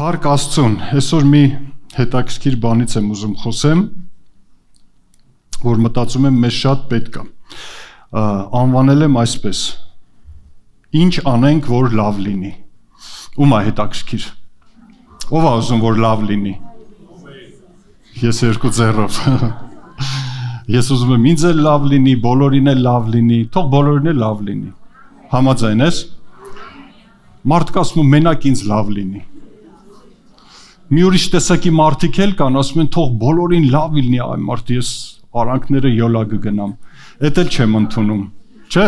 Փառք Աստծուն, այսօր մի հետաքրքիր բանից եմ ուզում խոսեմ, որ մտածում եմ մեզ շատ պետք է։ Անվանել եմ այսպես. Ինչ անենք, որ լավ լինի։ Ում է հետաքրքիր։ Ով է ուզում, որ լավ լինի։ Ես երկու ձեռով։ Ես ուզում եմ ինձ էլ լավ լինի, բոլորին էլ լավ լինի, թող բոլորին էլ լավ լինի։ Համաձայն ես։ Մարդիկ ասում են մենակ ինձ լավ լինի։ Մի ուրիշ տեսակի մարդիկ էլ կան, ասում են թող բոլորին լավ լինի, այ մարդ ես արանքները յոլա կգնամ։ Էդ էլ չեմ ընդունում, չէ՞։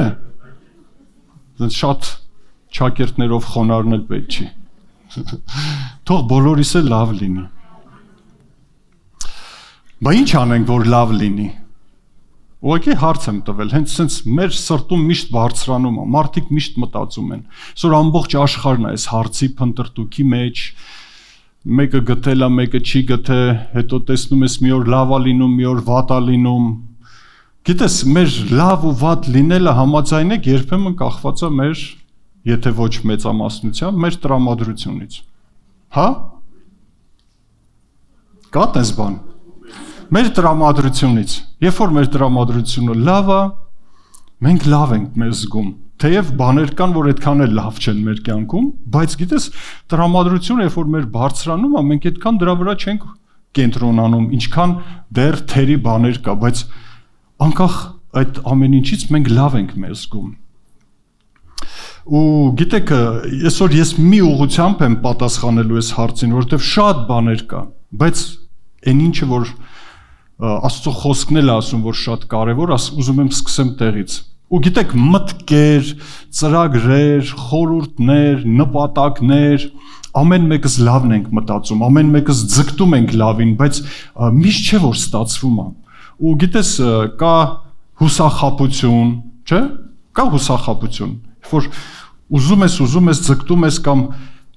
Շատ ճակերտներով խոնարհնել պետք չի։ Թող բոլորիս էլ լավ լինի։ Բա ինչ անենք, որ լավ լինի։ Ուղղակի հարց եմ տվել, հենց սենց մեր սրտում միշտ բարձրանում է, մարդիկ միշտ մտածում են։ Այսօր ամբողջ աշխարհն է այս հարցի փնտրտուքի մեջ, մեկը գտել է, մեկը չի գտե, հետո տեսնում ես մի օր լավ է լինում, մի օր վատ է լինում։ Գիտես, մեր լավ ու վատ լինելը համաձայնեք երբեմն կախված է մեր, եթե ոչ մեծամասնությամբ, մեր տրամադրությունից։ Հա? Կա տես բան։ Մեր տրամադրությունից, երբ որ մեր տրամադրությունը լավ է, մենք լավ ենք մեզ զգում, թեև բաներ կան, որ այդքան էլ լավ չեն մեր կյանքում, բայց գիտես, տրամադրությունը, երբ որ մեր բարձրանում է, մենք այդքան դրա վրա չենք կենտրոնանում, ինչքան դեռ թերի բաներ կա, բայց անկախ այդ ամեն ինչից մենք լավ ենք մեզ զգում։ Ու գիտեք, այսօր ես մի ուղղությամբ եմ պատասխանելու այս հարցին, որովհետև շատ բաներ կա, բայց այն ինչը որ Աստծո խոսքն էլ ասում, որ շատ կարևոր, ուզում եմ սկսեմ տեղից։ Ու գիտեք, մտքեր, ծրագրեր, խորհուրդներ, նպատակներ, ամեն մեկս լավն ենք մտածում, ամեն մեկս ձգտում ենք լավին, բայց միշտ չէ որ ստացվում է։ Ու գիտես, կա հուսախաբություն, չէ՞։ Կա հուսախաբություն, որ ուզում ես, ձգտում ես կամ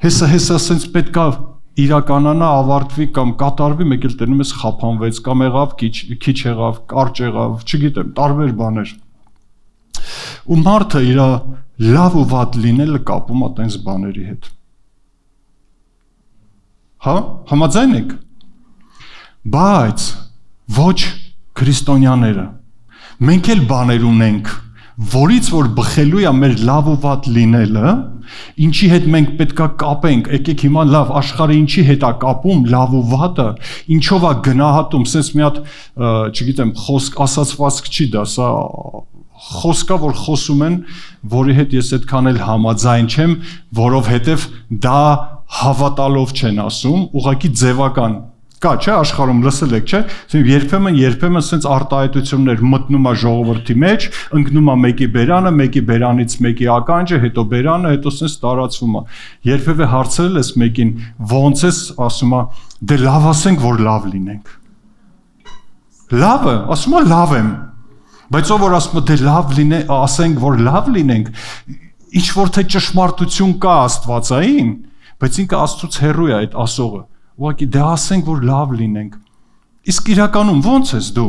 հեսա ասենց պետքա իրականանա, ավարտվի կամ կատարվի, մեկ էլ տենում ես խափանվեց, կամ եղավ, քիչ եղավ, կարճ եղավ, չգիտեմ, տարբեր բաներ։ Ու մարդը իր լավ ու վատ լինելը կապում է տենց բաների հետ։ Հա, համաձայն եք։ Բայց ոչ քրիստոնյաները։ Մենք էլ բաներ ունենք, որից որ բխելու է մեր լավ ու վատ լինելը, ինչի հետ մենք պետքա կապենք, եկեք հիմա լավ, աշխարհը ինչի հետ է կապում լավ ու վատը, ինչով է գնահատում, sense մի հատ, չգիտեմ, խոսք ասացվածք չի դա, սա խոսքա, որ խոսում են, որի հետ ես այդքան էլ համաձայն չեմ, որովհետև դա հավատալով չեն ասում, ուղղակի ձևական կա, չէ, աշխարհում լսել եք, չէ, երբեմն սենց արտահայտություններ մտնում է ժողովրդի մեջ, ընկնում է մեկի բերանը, մեկի բերանից մեկի ականջը, հետո բերանը, հետո սենց տարածվում է։ Երբևէ հարցրել ես մեկին, ոնց ես, ասում է, դե լավ ասենք, որ լավ լինենք։ Լավը, ասում է, լավ եմ, բայց ով որ ասում է, դե լավ լինենք, ասենք, որ լավ լինենք, ինչ որ թե ճշմարտություն կա աստվածային, բայց ինքը Աստծուց հեռու է այդ ասողը։ Ուղղակի դե ասենք, որ լավ լինենք։ Իսկ իրականում ո՞նց ես դու։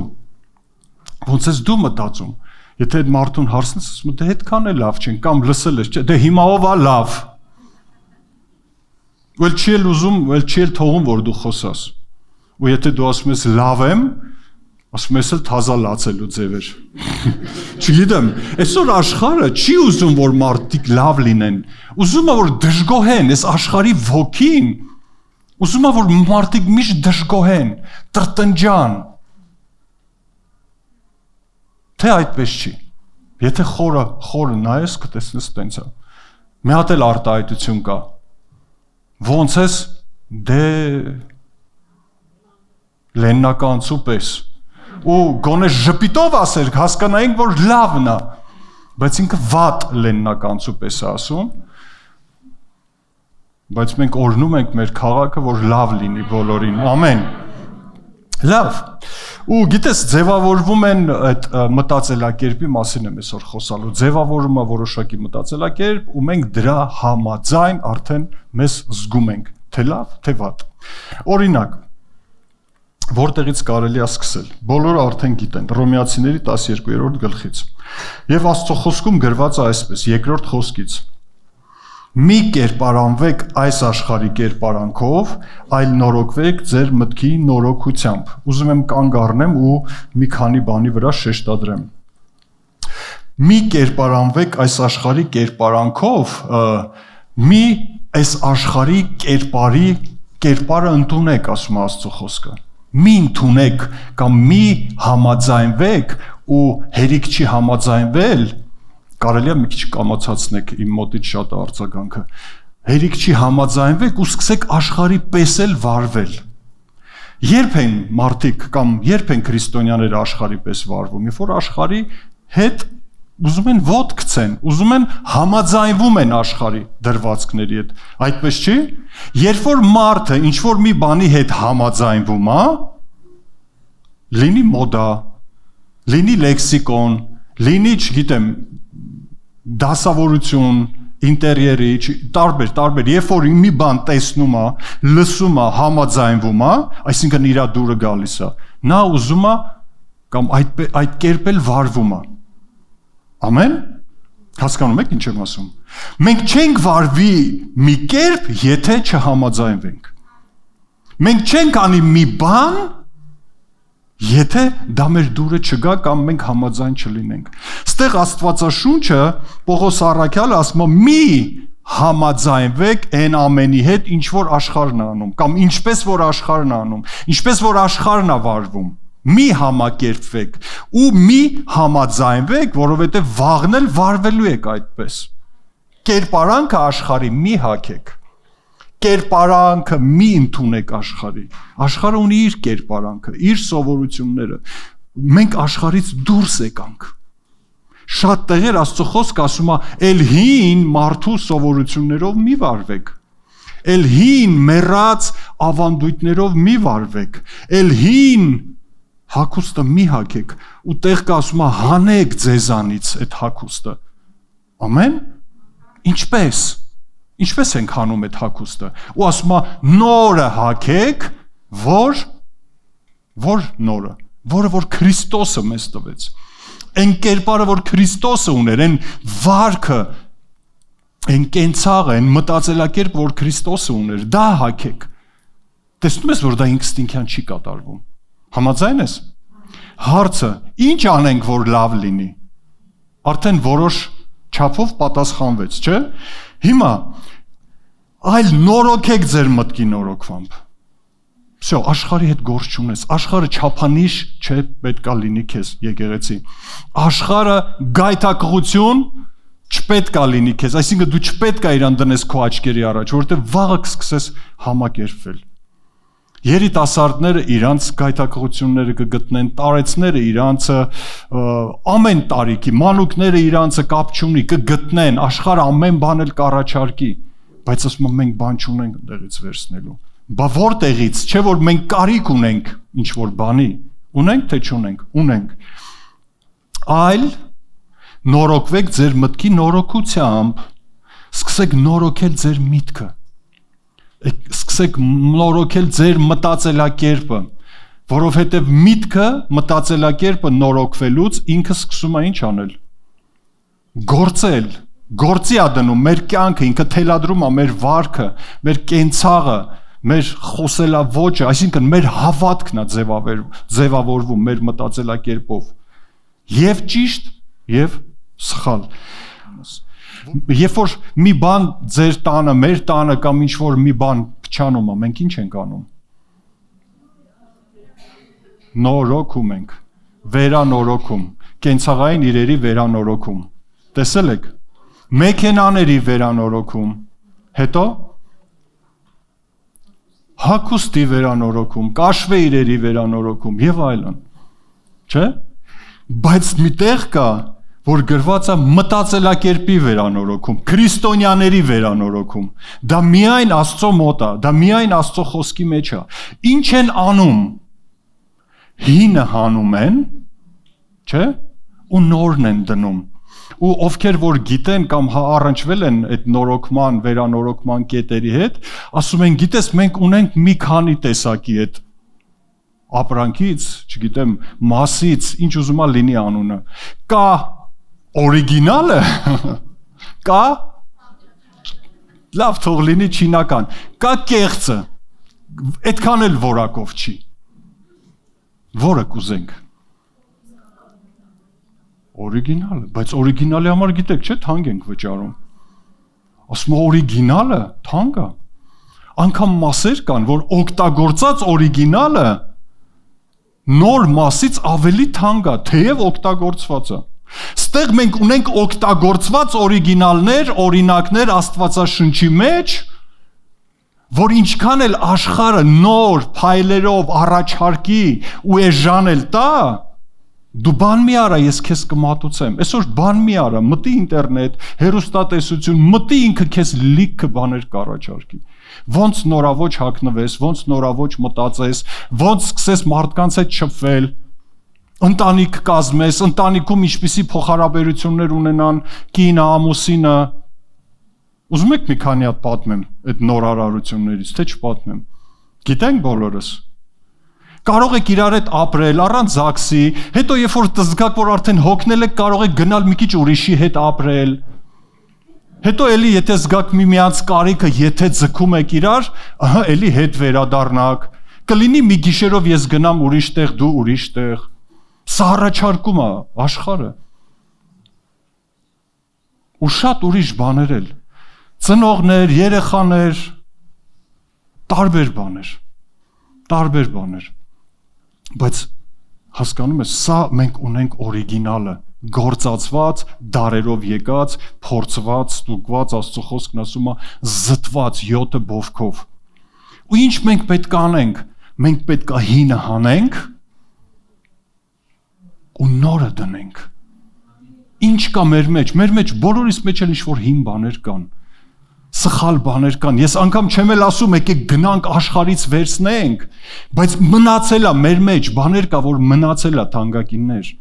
Ո՞նց ես դու մտածում։ Եթե այդ մարդուն հարցնես, ասում դե այդքան էլ լավ չեն, կամ լսել ես, չէ, դե հիմա ով է լավ։ Ու չի էլ ուզում, չի էլ թողում, որ դու խոսաս։ Ու եթե դու ասում ես լավ եմ, ասում ես էլ թազա լացելու ձևեր։ Չգիտեմ, այսօր աշխարհը չի ուզում, որ մարդիկ լավ լինեն։ Ուզում է, որ դժգոհեն, այս աշխարհի ոգին ուզում է, որ մարդիկ միշտ դժգոհեն, տրտնջան։ Թե այդպես չի։ Եթե խորը նայես, կտեսնես տենց է։ Մի հատ էլ արտահայտություն կա։ Ոնց ես, դե լեննականցու պես։ Ու գոնե ժպիտով ասեր, հասկանայինք, որ լավն է, բայց ինքը վատ լեննականցու պես է ասում։ Բայց մենք օրհնում ենք մեր քաղաքը, որ լավ լինի բոլորին, ամեն։ Լավ։ Ու գիտես, ձևավորվում են այդ մտածելակերպի մասին եմ այսօր խոսալու, ձևավորում է որոշակի մտածելակերպ, ու մենք դրա համաձայն արդեն մեզ զգում ենք, թե լավ, թե վատ։ Օրինակ, որտեղից կարելի է սկսել։ Բոլորը արդեն գիտեն, Հռոմեացիների 12-րդ գլխից։ Եվ Աստծո խոսքում գրված է այսպես, երկրորդ խոսքից. Մի կերպարանվեք այս աշխարհի կերպարանքով, այլ նորոգվեք ձեր մտքի նորոգությամբ։ Ուզում եմ կանգ առնեմ ու մի քանի բանի վրա շեշտադրեմ։ Մի կերպարանվեք այս աշխարհի կերպարանքով, մի այս աշխարհի կերպարը ընդունեք, ասում է Աստծո խոսքը։ Մի ընդունեք կամ մի համաձայնվեք ու հերիք չի համաձայնվել, կարելի է մի քիչ կամացացնեք իմ մոտից շատ արձագանքը։ Հերիք չի համաձայնվեք ու սկսեք աշխարհի պես էլ վարվել։ Երբ են մարդիկ կամ երբ են քրիստոնյաները աշխարհի պես վարվում, երբ որ աշխարհի հետ ուզում են ոտք գցեն, ուզում են համաձայնվում են աշխարհի դրվածքների հետ, այդպես չի։ Երբ որ մարդը ինչ որ մի բանի հետ համաձայնվում է, լինի մոդա, լինի լեքսիկոն, լինի, չգիտեմ, դասավորություն, ինտերիերի, տարբեր, երբ որ մի բան տեսնում է, լսում է, համաձայնվում է, այսինքն իր դուրը գալիս է, նա ուզում է կամ այդ կերպ էլ վարվում է։ Ամեն։ Հասկանում եք ինչ եմ ասում։ Մենք չենք վարվի մի կերպ, եթե չհամաձայնվենք։ Մենք չենք անի մի բան, եթե դա մեր դուրը չգա կամ մենք համաձայն չլինենք։ Ստեղ Աստվածաշունչը Պողոս առաքյալը ասում է՝ մի համաձայնվեք այն ամենի հետ, ինչ որ աշխարհն է անում, կամ ինչպես որ աշխարհն է անում, ինչպես որ աշխարհն է վարվում։ Մի համակերպվեք ու մի համաձայնվեք, որովհետև վաղն էլ վարվելու եք այդպես։ Կերպարանքը աշխարհի մի հագեք։ Կերպարանքը մի ընդունեք աշխարհի։ Աշխարհը ունի իր կերպարանքը, իր սովորությունները։ Մենք աշխարհից դուրս եկանք։ Շատ տեղեր Աստծո խոսքը ասում է, «Էլ հին մարդու սովորություններով մի վարվեք»։ Էլ հին մեռած ավանդույթներով մի վարվեք։ Էլ հին հագուստը մի հագեք, ու տեղ կա ասում է հանեք ձեզանից այդ հագուստը։ Ամեն։ Ինչպես ենք հանում այդ հագուստը։ Ու ասում է նորը հագեք, որ նորը, որը որ Քրիստոսը մեզ տվեց։ Այն կերպարը, որ Քրիստոսը ուներ, այն վարքը, այն կենցաղը, այն մտածելակերպը, որ Քրիստոսը ուներ, դա հագեք։ Տեսնում ես, որ դա ինքնստինքյան չի կատարվում։ Համաձայն ես։ Հարցը, ինչ անենք, որ լավ լինի։ Արդեն որոշ չափով պատասխանվեց, չէ՞։ Հիմա այլ նորոգեք ձեր մտքի նորոգվամբ։ Всё, աշխարհի հետ գործ չունես։ Աշխարհը չափանիշ չէ, պետքա լինի քեզ եկեղեցի։ Աշխարհը գայթակղություն չպետքա լինի քեզ, այսինքն դու չպետքա իրան դնես քո աչքերի առաջ, որովհետև վաղը կսկսես համակերպվել։ Երիտասարդները իրանց գայթակղությունները կգտնեն, տարեցները իրանցը ամեն տարիքի, մանուկները իրանցը կապ չունի, կգտնեն, աշխարհը ամեն բան էլ կառաջարկի, բայց ասում եմ մենք բան չունենք դեղից վերցնելու։ Բա որտեղից, չէ որ մենք կարիք ունենք ինչ որ բանի, ունենք թե չունենք, ունենք։ Այլ նորոգվեք ձեր մտքի նորոգությամբ, սկսեք նորոգել ձեր միտքը։ Սկսեք նորոգել ձեր մտածելակերպը, որովհետև միտքը, մտածելակերպը նորոգվելուց ինքը սկսում է ինչ անել։ Գործել, գործի է դնում մեր կյանքը, ինքը թելադրում է մեր վարքը, մեր կենցաղը, մեր խոսելաոճը, այսինքն մեր հավատքն է ձևավորվում մեր մտածելակերպով։ Եվ ճիշտ, եւ սխալ։ Երբ որ մի բան ձեր տանը, մեր տանը կամ ինչ որ մի բան փչանում է, մենք ինչ ենք անում։ Նորոգում ենք, վերանորոգում, կենցաղային իրերի վերանորոգում։ Տեսել եք։ Մեքենաների վերանորոգում, հետո հագուստի վերանորոգում, կաշվե իրերի վերանորոգում եւ այլն։ Չէ՞։ Բայց միտեղ կա որ գրված է մտածելակերպի վերանորոգում, քրիստոնյաների վերանորոգում։ Դա միայն Աստծո մոտ է, դա միայն Աստծո խոսքի մեջ է։ Ինչ են անում։ Հինը հանում են, չէ՞, ու նորն են դնում։ Ու ովքեր որ գիտեն կամ առնչվել են այդ նորոգման, վերանորոգման կետերի հետ, ասում են, գիտես, մենք ունենք մի քանի տեսակի այդ ապրանքից, չգիտեմ, մասից, ինչ ուզում է լինի անունը։ Կա օրիգինալը, կա Լավ թող լինի չինական։ Կա կեղծը։ Այդքան էլ որակով չի։ Որը կուզենք։ Օրիգինալը, բայց օրիգինալի համար գիտեք, չէ՞, թանկ ենք վճարում։ Ասում եմ օրիգինալը թանկ է։ Անկամ մասեր կան, որ օգտագործած օրիգինալը նոր մասից ավելի թանկ է, թեև օգտագործված է։ Ստեղ մենք ունենք օգտագործված օրիգինալներ, օրինակներ Աստվածաշնչի մեջ, որ ինչքան էլ աշխարհը նոր փայլերով առաջարկի ու էժան էլ տա, դու բան մի արա, ես քեզ կմատուցեմ։ Այսօր բան մի արա, մտի ինտերնետ, հեռուստատեսություն, մտի ինքը քեզ լիքը բաներ կառաջարկի։ Ոնց նորավոճ հագնվես, ոնց նորավոճ մտածես, ոնց սկսես մարդկանց հետ շփվել, ընտանիք կազմես, ընտանիքում ինչպիսի փոխհարաբերություններ ունենան կինը, ամուսինը։ Ուզում եք մի քանի հատ պատմեմ այդ նոր արարություններից, թե չպատմեմ։ Գիտենք բոլորս։ Կարող եք իրար հետ ապրել առանց ԶԱԳՍ-ի, հետո երբ որ զգաք, որ արդեն հոգնել եք, կարող եք գնալ մի քիչ ուրիշի հետ ապրել։ Հետո էլի եթե զգաք միմյանց կարիքը, եթե ձգում եք իրար, ահա էլի հետ վերադառնաք։ Կլինի մի գիշերով ես գնամ ուրիշ տեղ, դու ուրիշ տեղ։ Սա առաջարկում է աշխարհը։ Ու շատ ուրիշ բաներ էլ։ Ծնողներ, երեխաներ, տարբեր բաներ։ Բայց հասկանում ես, սա մենք ունենք օրիգինալը, գործածված, դարերով եկած, փորձված, ստուգված, Աստծո խոսքն ասում է, զտված 7 բովքով։ Ու ինչ մենք պետք է անենք։ Մենք պետք է հինը հանենք ու նորը դնենք։ Ինչ կա մեր մեջ բոլորիս մեջ էլ ինչ-որ հին բաներ կան, սխալ բաներ կան, ես անգամ չեմ էլ ասում, եկեք գնանք աշխարից վերցնենք, բայց մնացել է մեր մեջ, բաներ կա, որ մնացել է թանկագիններ։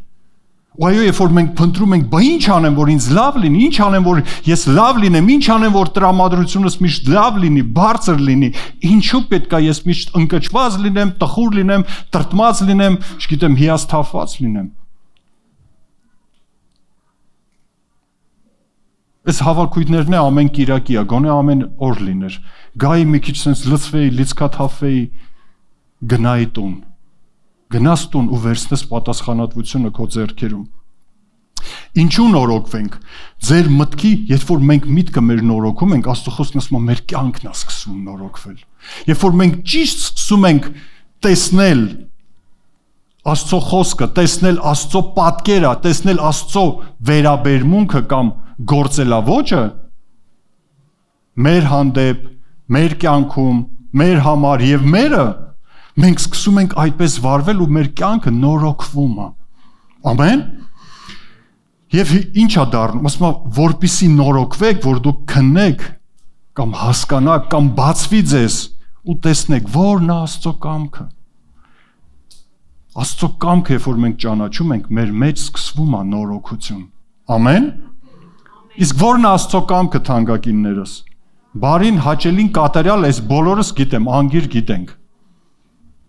Ու այո, երբ որ մենք փնտրում ենք, բա ինչ անեմ, որ ինձ լավ լինի, ինչ անեմ, որ ես լավ լինեմ, ինչ անեմ, որ տրամադրությունս միշտ լավ լինի, բարձր լինի, ինչու պետք է ես միշտ ընկճված լինեմ, տխուր լինեմ, տրտմած լինեմ, չգիտեմ, հիասթափված լինեմ։ Այս հավաքույթներն է ամեն կիրակի է, գոնե ամեն օր լիներ։ Գայի մի քիչ sense լցվեի, լիցքաթափվեի, գնայի տուն։ Գնաս տուն ու վերցնես պատասխանատվությունը քո ձեռքերում։ Ինչու նորոգվենք։ Ձեր մտքի, երբ որ մենք միտքը մեր նորոգում ենք, Աստծո խոսքն ասում է, մեր կյանքն է սկսում նորոգվել։ Երբ որ մենք ճիշտ սկսում ենք տեսնել Աստծո խոսքը, տեսնել Աստծո պատկերը, տեսնել Աստծո վերաբերմունքը կամ գործելավոճը մեր հանդեպ, մեր կյանքում, մեր համար եւ մերը, մենք սկսում ենք այդպես վարվել ու մեր կյանքը նորոգվում է։ Ամեն։ Եվ ինչ է դառնում, ասում է, որպեսզի նորոգվեք, որ դուք քննեք կամ հասկանաք կամ բացվի ձեզ ու տեսնեք, որն է Աստծո կամքը։ Աստծո կամքը, երբ որ մենք ճանաչում ենք, մեր մեջ սկսվում է նորոգություն։ Ամեն։ Իսկ որն է Աստծո կամքը, թանկագիններս։ Բարին, հաճելին, կատարյալ, այս բոլորս գիտեմ, անգիր գիտենք։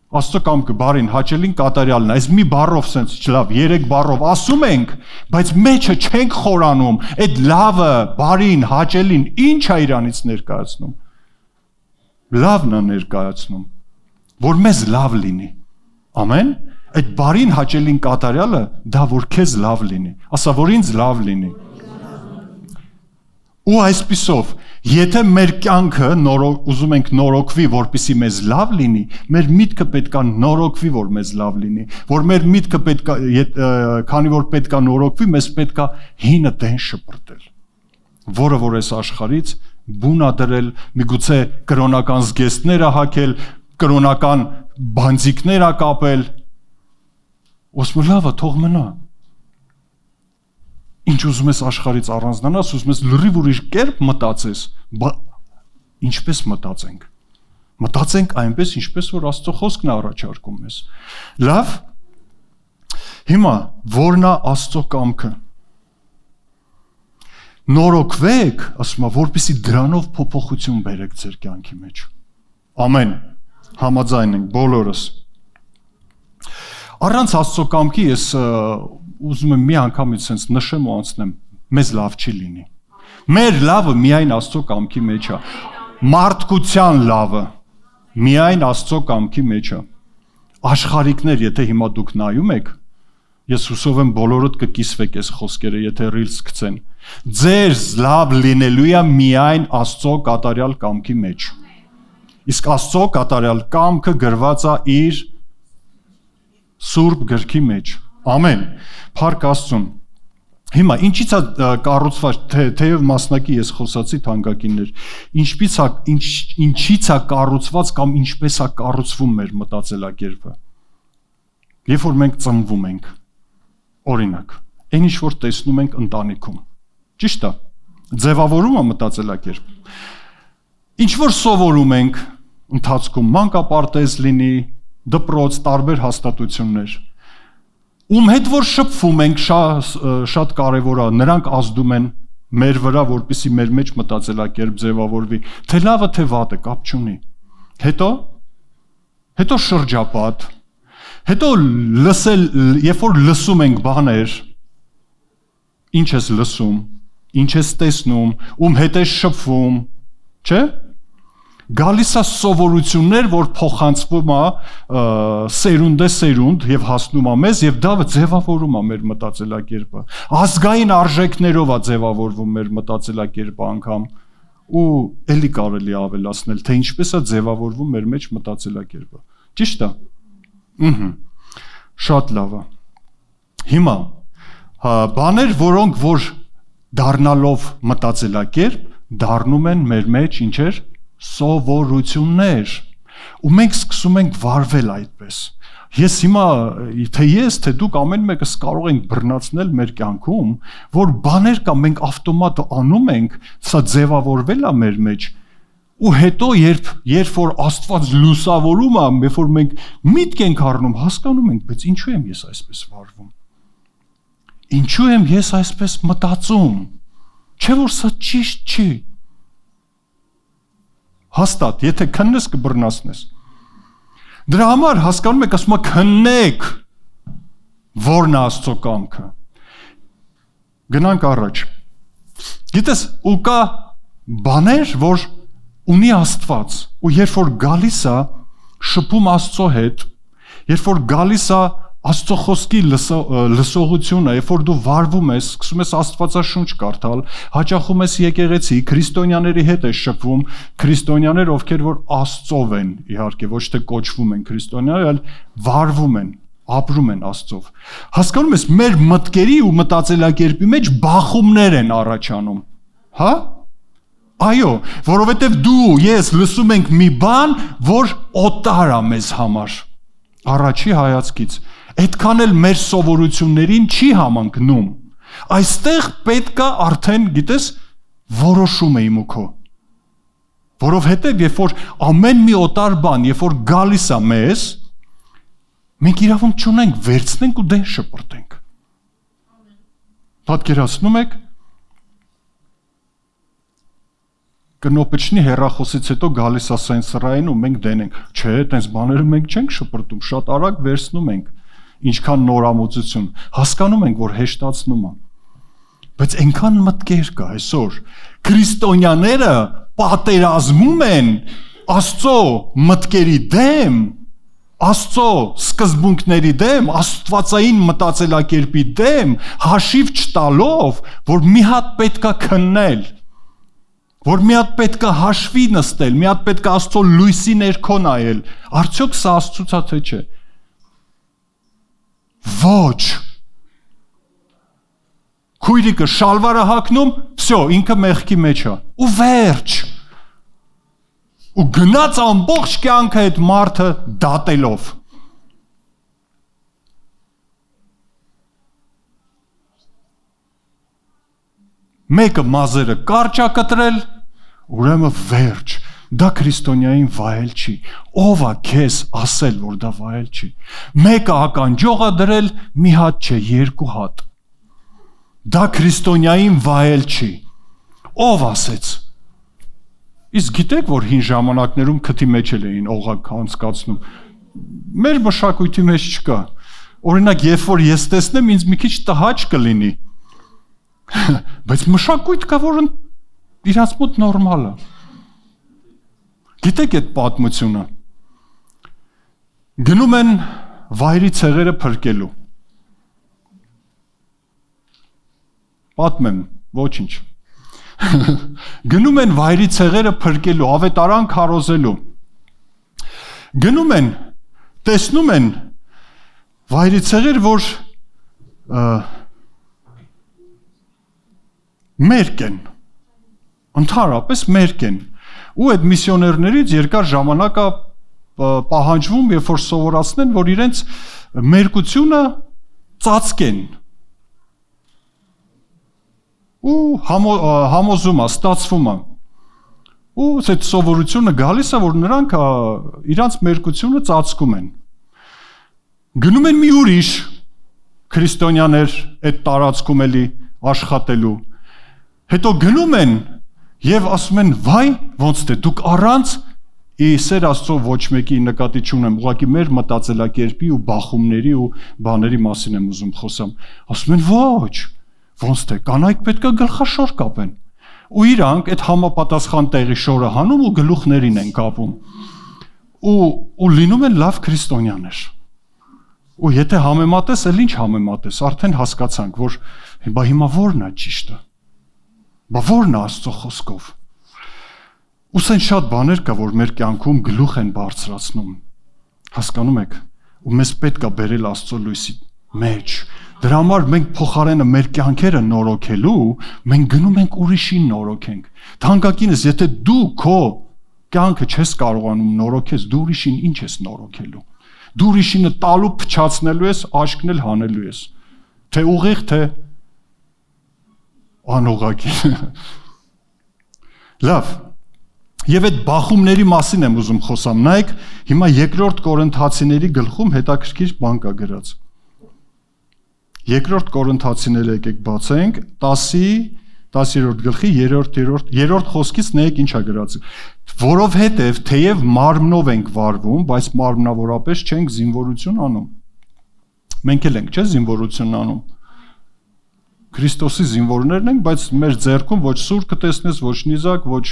Աստծո կամքը, բարին, հաճելին, կատարյալն է, այս մի բառով sense չլավ, 3 բառով ասում ենք, բայց մեջը չենք խորանում, այդ լավը, բարին, հաճելին, ինչ է իրանից ներկայացնում։ Լավն է ներկայացնում, որ մեզ լավ լինի։ Ամեն։ Այդ բարին, հաճելին, կատարյալը, դա որ քեզ լավ լինի, ասա, որ ինձ լավ լինի։ Ու այսպիսով, եթե մեր կյանքը ուզում ենք նորոգվի, որպեսզի մեզ լավ լինի, մեր միտքը պետքա նորոգվի, որ մեզ լավ լինի, որ մեր միտքը պետքա, քանի որ պետքա նորոգվի, մեզ պետքա հինը դեն շպրտել, որը որ այս աշխարհից բուն ա դրել, միգուցե կրոնական զգեստներ ա հագել, կրոնական բանձիկներ ա կապել, ոսմ լավը թող մնա։ Ինչ ուզում ես աշխարհից առանձնանաս, ուզում ես լրիվ ուրիշ կերպ մտածես, ինչպես մտածենք։ Մտածենք այնպես, ինչպես որ Աստծո խոսքն է առաջարկում մեզ։ Լավ։ Հիմա որն է Աստծո կամքը։ Նորոգվեք, ասում եմ, որպեսզի դրանով փոփոխություն բերեք ձեր կյանքի մեջ։ Ամեն։ Համաձայն ենք բոլորս։ Առանց Աստծո կամքի ես ուզում եմ մի անգամից sense նշեմ ու անցնեմ, մեզ լավ չի լինի։ Մեր լավը միայն Աստծո կամքի մեջ է։ Մարդկության լավը միայն Աստծո կամքի մեջ է։ Աշխարհիկներ, եթե հիմա դուք նայում եք, ես հուսով եմ բոլորդ կկիսվեք այս խոսքերը, եթե ռիլս գցեն։ Ձեր լավ լինելու է միայն Աստծո կատարյալ կամքի մեջ։ Իսկ Աստծո կատարյալ կամքը գրված է իր Սուրբ գրքի մեջ։ Ամեն։ Փառք Աստծուն։ Հիմա ինչից է կառուցված, թեև մասնակի ես խոսացի թանկագիններ, ինչից է կառուցված կամ ինչպես է կառուցվում մեր մտածելակերպը։ Երբ որ մենք ծնվում ենք, օրինակ, այն ինչ որ տեսնում ենք ընտանիքում, ճիշտ է, ձևավորում է մտածելակերպ։ Ինչ որ սովորում ենք ընթացքում, մանկապարտեզ լինի, դպրոց, տարբեր հաստատություններ, ում հետ որ շփվում ենք, շատ կարևոր է, նրանք ազդում են մեր վրա, որպեսզի մեր մեջ մտածելակերպ ձևավորվի, թե լավը, թե վատը, կապ չունի։ Հետո շրջապատ, հետո լսել, երբ որ լսում ենք բաներ, ինչ ես լսում, ինչ ես տեսնում, ում հետ ես շփվում, չէ՞։ Գալիս է սովորություններ, որ փոխանցվում է սերունդ եւ հասնում է մեզ եւ դա ձևավորում է մեր մտածելակերպը։ Ազգային արժեքներով է ձևավորվում մեր մտածելակերպը անգամ ու էլի կարելի է ավելացնել, թե ինչպես է ձևավորվում մեր մեջ մտածելակերպը։ Ճիշտ է։ Շատ լավ է։ Հիմա բաներ, որոնք որ դառնալով մտածելակերպ, դառնում են մեր մեջ ինչեր սովորություններ։ Ու մենք սկսում ենք վարվել այդպես։ Ես հիմա, թե դուք ամեն մեկս կարող ենք բռնացնել մեր կյանքում, որ բաներ կա մենք ավտոմատ անում ենք, սա ձևավորվել է մեր մեջ։ Ու հետո երբ որ Աստված լուսավորում է, երբ որ մենք միտք ենք առնում, հասկանում ենք, բայց ինչու եմ ես այսպես վարվում։ Ինչու եմ ես այսպես մտածում։ Չէ որ սա ճիշտ չի։ Հաստատ, եթե քննես կբռնացնես։ Դրա համար հասկանում եք, ասում է քննեք, որն է Աստծո կամքը։ Գնանք առաջ։ Գիտես, ու կա բաներ, որ ունի Աստված, ու երբ որ գալիս է շփում Աստծո հետ, երբ որ գալիս է Աստծո խոսքի լսողությունը, երբ որ դու վարվում ես, սկսում ես Աստվածաշունչ կարդալ, հաճախում ես եկեղեցի, քրիստոնյաների հետ ես շփվում, քրիստոնյաներ, ովքեր որ Աստծով են, իհարկե, ոչ թե կոչվում են քրիստոնյաներ, այլ վարվում են, ապրում են Աստծով։ Հասկանում ես, մեր մտքերի ու մտածելակերպի մեջ բախումներ են առաջանում, հա? Այո, որովհետև դու, ես լսում ենք մի բան, որ օտար է մեզ համար, առաջի հայացքից, այդքան էլ մեր սովորություններին չի համընկնում, այստեղ պետք է արդեն, գիտես, որոշում է իմ ու քո, որովհետև երբ որ ամեն մի օտար բան, երբ որ գալիս է մեզ, մենք իրավունք չունենք, վերցնենք ու դեն շպրտենք, պատկերացնում եք, կնոպեչնի հեռախոսից հետո գալիս է սենսորային ու մենք դենենք, չէ, տենց բաները մենք չենք շպրտում, շատ արագ վերցնում ենք, ինչքան նորամուծություն, հասկանում ենք, որ հեշտացնում է, բայց այնքան մտքեր կա այսօր, քրիստոնյաները պատերազմում են Աստծո մտքերի դեմ, Աստծո սկզբունքների դեմ, աստվածային մտածելակերպի դեմ, հաշիվ չտալով, որ մի հատ պետք է քննել, որ մի հատ պետք է հաշվի նստել, մի հատ պետք է Աստծո լույսի ներքո նայել, արդյոք սա Աստծուց է թե չէ։ Ոչ։ Քույրիկը շալվարը հագնում, վсё, ինքը մեղքի մեջ է։ Ու վերջ։ Ու գնաց ամբողջ կյանքը այդ մարդը դատելով։ Մեկը մազերը կարճ է կտրել, ուրեմն վերջ, դա քրիստոնյային վայել չի, ով է քեզ ասել, որ դա վայել չի, մեկը ականջող է դրել, մի հատ չէ, երկու հատ, դա քրիստոնյային վայել չի, ով ասեց, իսկ գիտեք, որ հին ժամանակներում քթի մեջ էլ էին օղակ անցկացնում, մեր մշակույթի մեջ չկա, օրինակ, երբ որ ես տեսնեմ, ինձ մի քիչ տհաճ կլինի, բայց մշակույթ կա, որ իրանց մոտ նորմալ է։ Գիտեք այդ պատմությունը։ Գնում են վայրի ցեղերը փրկելու։ Պատմեմ, ոչինչ։ Գնում են վայրի ցեղերը փրկելու, ավետարան քարոզելու։ Գնում են, տեսնում են վայրի ցեղեր, որ մերկ են, ընդհանրապես մերկ են, ու այդ միսիոներներից երկար ժամանակ պահանջվում, երբ որ սովորացնեն, որ իրենց մերկությունը ծածկեն, ու համոզում է, ստացվում է, ու այդ սովորությունը գալիս է, որ նրանք իրանց մերկությունը ծածկում են։ Գնում են մի ուրիշ քրիստոնյաներ այդ տարածքում էլի աշխատելու, հետո գնում են և ասում են, վայ, ոնց թե դուք առանց, սեր Աստծո ոչ մեկի նկատի չունեմ, ուղղակի մեր մտածելակերպի ու բախումների ու բաների մասին եմ ուզում խոսամ, ասում են, ոչ, ոնց թե կանայք պետք է գլխաշոր կապեն, ու իրանք այդ համապատասխան տեղի շորը հանում ու գլուխներին են կապում, ու լինում են լավ քրիստոնյաներ, ու եթե համեմատես, էլ ինչ համեմատես, արդեն հասկացանք, որ բա հիմա որն է ճիշտը, բա որն է Աստծո խոսքով, ուսեն շատ բաներ կա, որ մեր կյանքում գլուխ են բարձրացնում, հասկանում եք, ու մեզ պետք է բերել Աստծո լույսի մեջ, դրա համար մենք փոխարենը մեր կյանքերը նորոգելու, մենք գնում ենք ուրիշին նորոգենք, թանկագինս, եթե դու քո կյանքը չես կարողանում նորոգես, դու ուրիշին ինչ ես նորոգելու, դու ուրիշինը տալու փչացնելու ես, աշկն էլ հանելու ես, թե ուղիղ, թե անուղղակի, լավ, Եվ այդ բախումների մասին եմ ուզում խոսամ, նայեք, հիմա երկրորդ Կորինթացիների գլխում հետաքրքիր բան կա գրած։ Երկրորդ Կորինթացիները եկեք բացենք, 10-րդ գլխի 3-րդ խոսքից նայեք ինչ է գրած։ Որովհետև թեև մարմնով ենք վարվում, բայց մարմնավորապես չենք զինվորություն անում։ Մենք էլ ենք, չէ՞, զինվորություն անում։ Քրիստոսի զինվորներն ենք, բայց մեր ձեռքում ոչ սուր կտեսնես, ոչ նիզակ, ոչ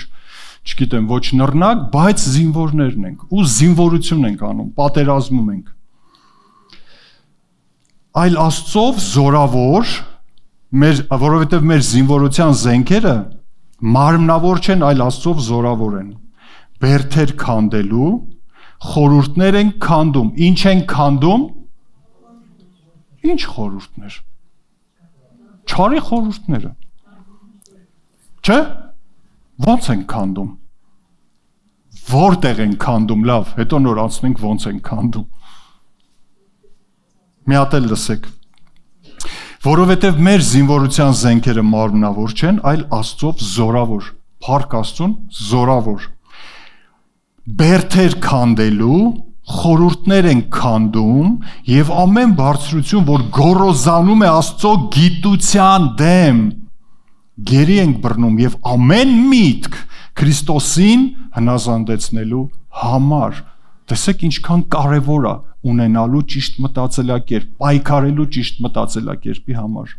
չգիտեմ, ոչ նռնակ, բայց զինվորներն ենք, ու զինվորություն ենք անում, պատերազմում ենք։ Այլ Աստծով զորավոր, որովհետև մեր զինվորության զենքերը մարմնավոր չեն, այլ Աստծով զորավոր են։ Բերդեր քանդելու, խորհուրդներ են քանդում։ Ինչ են քանդում։ Ինչ խորհուրդներ։ Չարի խորհուրդները։ Չէ՞։ Ոնց են քանդում։ Որտեղ են քանդում, լավ, հետո նոր անցնենք ոնց են քանդում։ Մի հատ էլ լսեք։ Որովհետև մեր զինվորության զենքերը մարմնավոր չեն, այլ Աստծով զորավոր, փառք Աստծուն, զորավոր։ Բերդեր քանդելու, խորհուրդներ են քանդում եւ ամեն բարձրություն, որ գոռոզանում է Աստծո գիտության դեմ, գերի ենք բռնում եւ ամեն միտք Քրիստոսին հնազանդեցնելու համար։ Տեսեք ինչքան կարևոր է ունենալու ճիշտ մտածելակերպ, պայքարելու ճիշտ մտածելակերպի համար։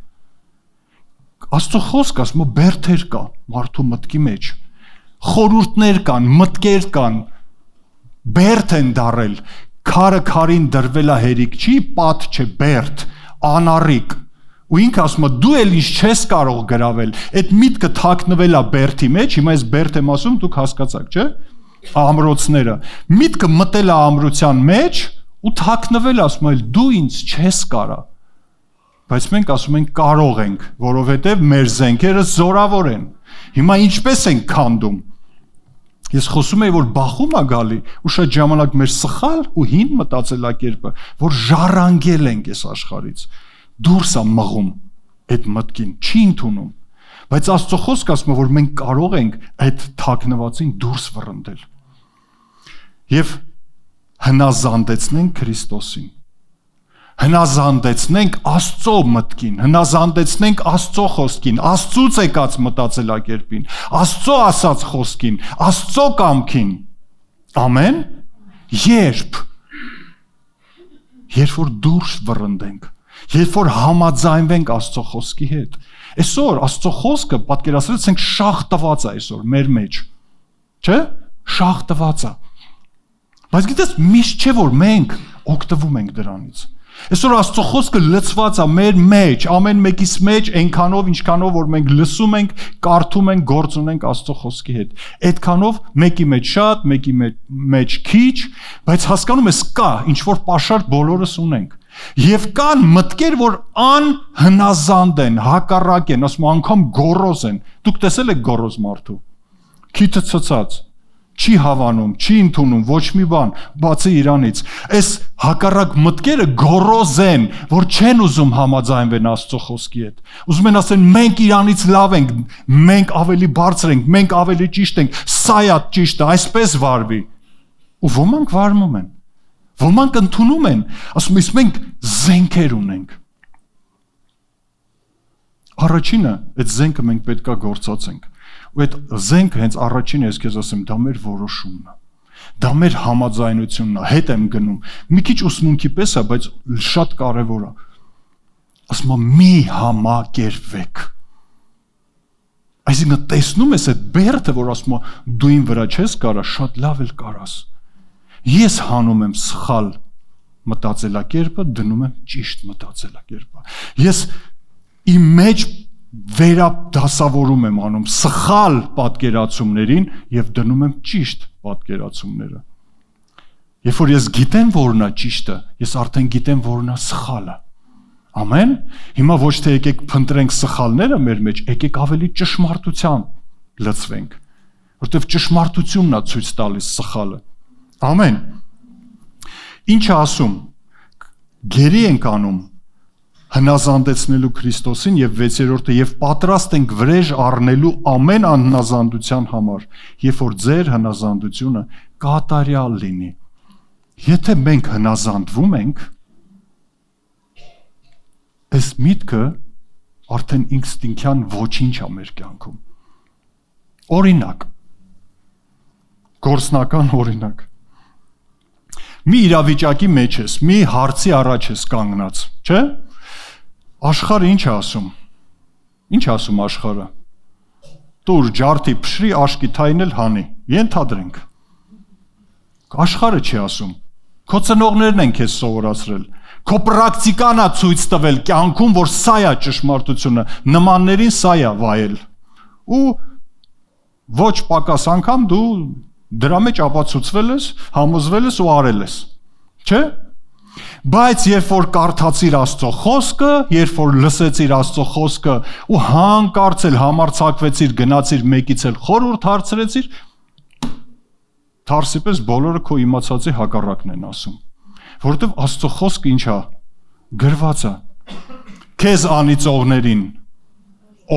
Աստծո խոսքը ասում է բերդեր կա մարդու մտքի մեջ, խորհուրդներ կան, մտքեր կան, բերդ են դարել, քարը քարին դրվել է հերիք չի, պատ չէ, բերդ, անառիկ։ Ու ինքը ասում է դու էլ ինչ չես կարող գրավել, այդ միտքը թաքնվել է բերդի մեջ, հիմա ես բերդ եմ ասում, դուք հասկացաք, չէ՞։ Ամրոցները, միտքը մտել է ամրության մեջ ու թաքնվել, ասում է դու ինձ չես կարա։ Բայց մենք ասում ենք կարող ենք, որովհետև մեր զենքերը զորավոր են։ Հիմա ինչպես են քանդում։ Ես խոսում եմ, որ բախում է գալի ու շատ ժամանակ մեր սխալ ու հին մտածելակերպը, որ ժառանգել ենք այս աշխարհից, դուրս է մղում այդ մտքին, չի ընդունում։ Բայց Աստծո խոսքը ասում է, որ մենք կարող ենք այդ թաքնվածին դուրս վռնդել եւ հնազանդեցնենք Քրիստոսին, հնազանդեցնենք Աստծո մտքին, հնազանդեցնենք Աստծո խոսքին, Աստծուց եկած մտածելակերպին, Աստծո ասած խոսքին, Աստծո կամքին։ Ամեն։ Երբ որ դուրս վռնդենք, երբ որ համաձայնվենք Աստծո խոսքի հետ, Այսօր Աստծո խոսքը պատկերացրեց ենք շահ տված է այսօր մեր մեջ։ Չէ՞։ Շահ տված է։ Բայց գիտես, միշտ չէ որ մենք օգտվում ենք դրանից։ Այսօր Աստծո խոսքը լցված է մեր մեջ, ամեն մեկիս մեջ, այնքանով, ինչքանով որ մենք լսում ենք, կարդում ենք, գործ ունենք Աստծո խոսքի հետ։ Այդքանով մեկի մեջ շատ, մեկի մեջ քիչ, բայց հասկանում ես կա ինչ որ պաշար բոլորս ունենք։ Եվ կան մտքեր, որ անհնազանդ են, հակառակ են, ասում անգամ գոռոզ են։ Դուք տեսել եք գոռոզ մարդու։ Քիթը ցցած, չի հավանում, չի ընդունում ոչ մի բան, բացի իրանից։ Այս հակառակ մտքերը գոռոզ են, որ չեն ուզում համաձայնվեն Աստծո խոսքի հետ։ Ուզում են ասեն մենք իրանից լավ ենք, մենք ավելի բարձր ենք, մենք ավելի ճիշտ ենք, սա է ճիշտը, այսպես վարվի։ Ու ոմանք վարվում են։ Ոմանք ընդունում են, ասում են մենք զենքեր ունենք։ Առաջինը, այդ զենքը մենք պետքա գործածենք։ Ու այդ զենքը հենց առաջինը ես քեզ ասեմ, դա մեր որոշումն է։ Դա մեր համաձայնությունն է, հետ եմ գնում։ Մի քիչ ուսմունքի պես է, բայց շատ կարևոր է։ Ասում եմ մի համակերպվեք։ Այսինքն տեսնում ես այդ բերդը, որ ասում է դու ին վրա չես կարա, շատ լավ էլ կարաս։ Ես հանում եմ սխալ մտածելակերպը, դնում եմ ճիշտ մտածելակերպը։ Ես իմ մեջ վերադասավորում եմ անում սխալ պատկերացումներին եւ դնում եմ ճիշտ պատկերացումները։ Երբ որ ես գիտեմ որն է ճիշտը, ես արդեն գիտեմ որն է սխալը։ Ամեն։ Հիմա ոչ թե եկեք փնտրենք սխալները մեր մեջ, եկեք ավելի ճշմարտության լցվենք, որտեղ ճշմարտությունն է ցույց տալիս սխալը։ Ամեն։ Ինչ ասում։ Գերի ենք անում հնազանդեցնելու Քրիստոսին եւ 6-րդը եւ պատրաստ ենք վրեժ առնելու ամեն անհնազանդության համար, երբ որ ձեր հնազանդությունը կատարյալ լինի։ Եթե մենք հնազանդվում ենք, այս միտքը արդեն ինստինկտյան ոչինչ է մեր կյանքում։ Օրինակ, գործնական օրինակ։ Մի իրավիճակի մեջ ես, մի հարցի առաջ ես կանգնած, չէ՞։ Աշխարհը ինչ է ասում։ Ինչ ասում աշխարհը։ Տուր ջարդի փշրի աշկի թայնել հանի։ Ենթադրենք։ Աշխարհը չի ասում։ Քո ծնողներն են քեզ սովորացրել։ Քո պրակտիկան է ցույց տվել կյանքում, որ սա է ճշմարտությունը, նմաններին սա է վայել։ Ու ոչ պակաս անգամ դու դրա մեջ ապացուցվել ես, համոզվել ես ու արել ես։ Չէ՞։ Բայց երբ որ կարդացիր Աստծո խոսքը, երբ որ լսեցիր Աստծո խոսքը ու հանկարծ էլ համարձակվեցիր, գնացիր մեկից էլ խորհուրդ հարցրեցիր, թարսի պես բոլորը քո իմացածի հակառակն են ասում։ Որովհետև Աստծո խոսքը ինչ է։ Գրված է։ Քեզ անիծողներին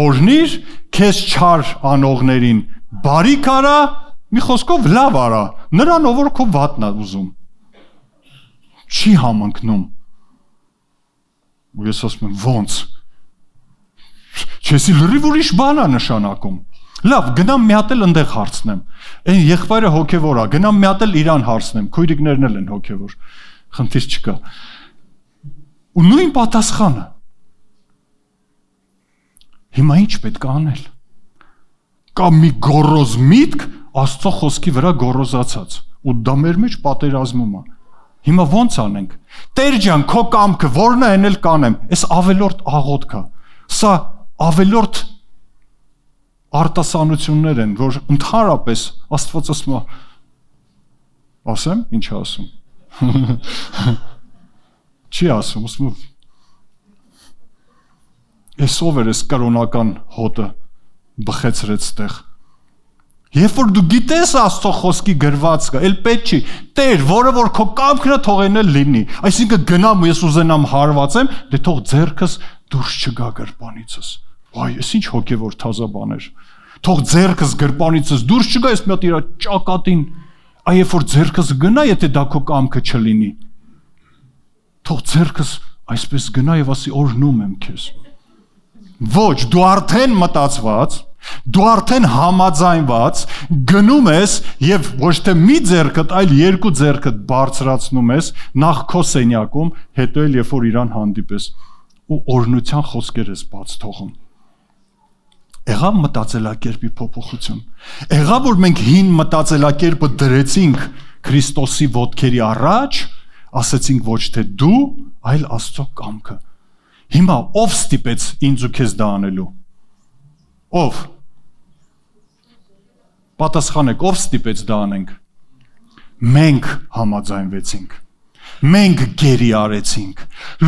օրհնիր, քեզ չար անողներին բարիք արա, մի խոսքով լավ արա, նրան ով որ քո վատն է ուզում։ Չի համընկնում։ Ու ես ասում եմ ոնց։ Չեսի լրիվ ուրիշ բան է նշանակում։ Լավ, գնամ մի հատ էլ ընդեղ հարցնեմ։ Այն եղբայրը հոգևոր է, գնամ մի հատ էլ իրան հարցնեմ, քույրիկներն էլ են հոգևոր։ Խնդիր չկա։ Ու նույն պատասխանը։ Հիմա ինչ պետք է անել։ Կա մի գոռոզ միտք Աստծո խոսքի վրա գոռոզացած, ու դա մեր մեջ պատերազմում է։ Հիմա ոնց անենք։ Տեր ջան, քո կամքը որն է, այն էլ կանեմ։ Այս ավելորդ աղոթք է։ Սա ավելորդ արտասանություններ են, որ ընդհանրապես Աստված ասում է։ Ասեմ, ինչ ասում։ Չի ասում, ասում։ Էսով էր այս կրոնական հոտը բխեցրեց տեղ։ Երբ որ դու գիտես Աստծո խոսքի գրվածքը, էլ պետք չի, Տեր, որը որ քո կամքն է թող էլ լինի։ Այսինքն գնամ ու ես ուզենամ հարվածեմ, դե թող ձեռքս դուրս չգա գրպանիցս։ Այ, ես ինչ հոգևոր թազա բաներ։ Թող ձեռքս գրպանիցս դուրս չգա, ես մի հատ իրա ճակատին, այ երբ որ ձեռքս գնա, եթե դա քո կամքը չլինի։ Թող ձեռքս այսպես գնա եւ ասի օրհնում եմ քեզ։ Ոչ, դու արդեն մտածված, դու արդեն համաձայնված գնում ես եւ ոչ թե մի ձեռքդ, այլ երկու ձեռքդ բարձրացնում ես նախ քո սենյակում, հետո էլ երբ որ իրան հանդիպես ու օրհնության խոսքեր ես բաց թողում։ Եղավ մտածելակերպի փոփոխություն։ Եղավ որ մենք հին մտածելակերպը դրեցինք Քրիստոսի ոտքերի առաջ, ասեցինք ոչ թե դու, այլ Աստծո կամքը։ Հիմա ով ստիպեց ինձ ու քեզ դա անելու։ Ով։ Պատասխանեք, ով ստիպեց դա անենք։ Մենք համաձայնվեցինք։ Մենք գերի արեցինք։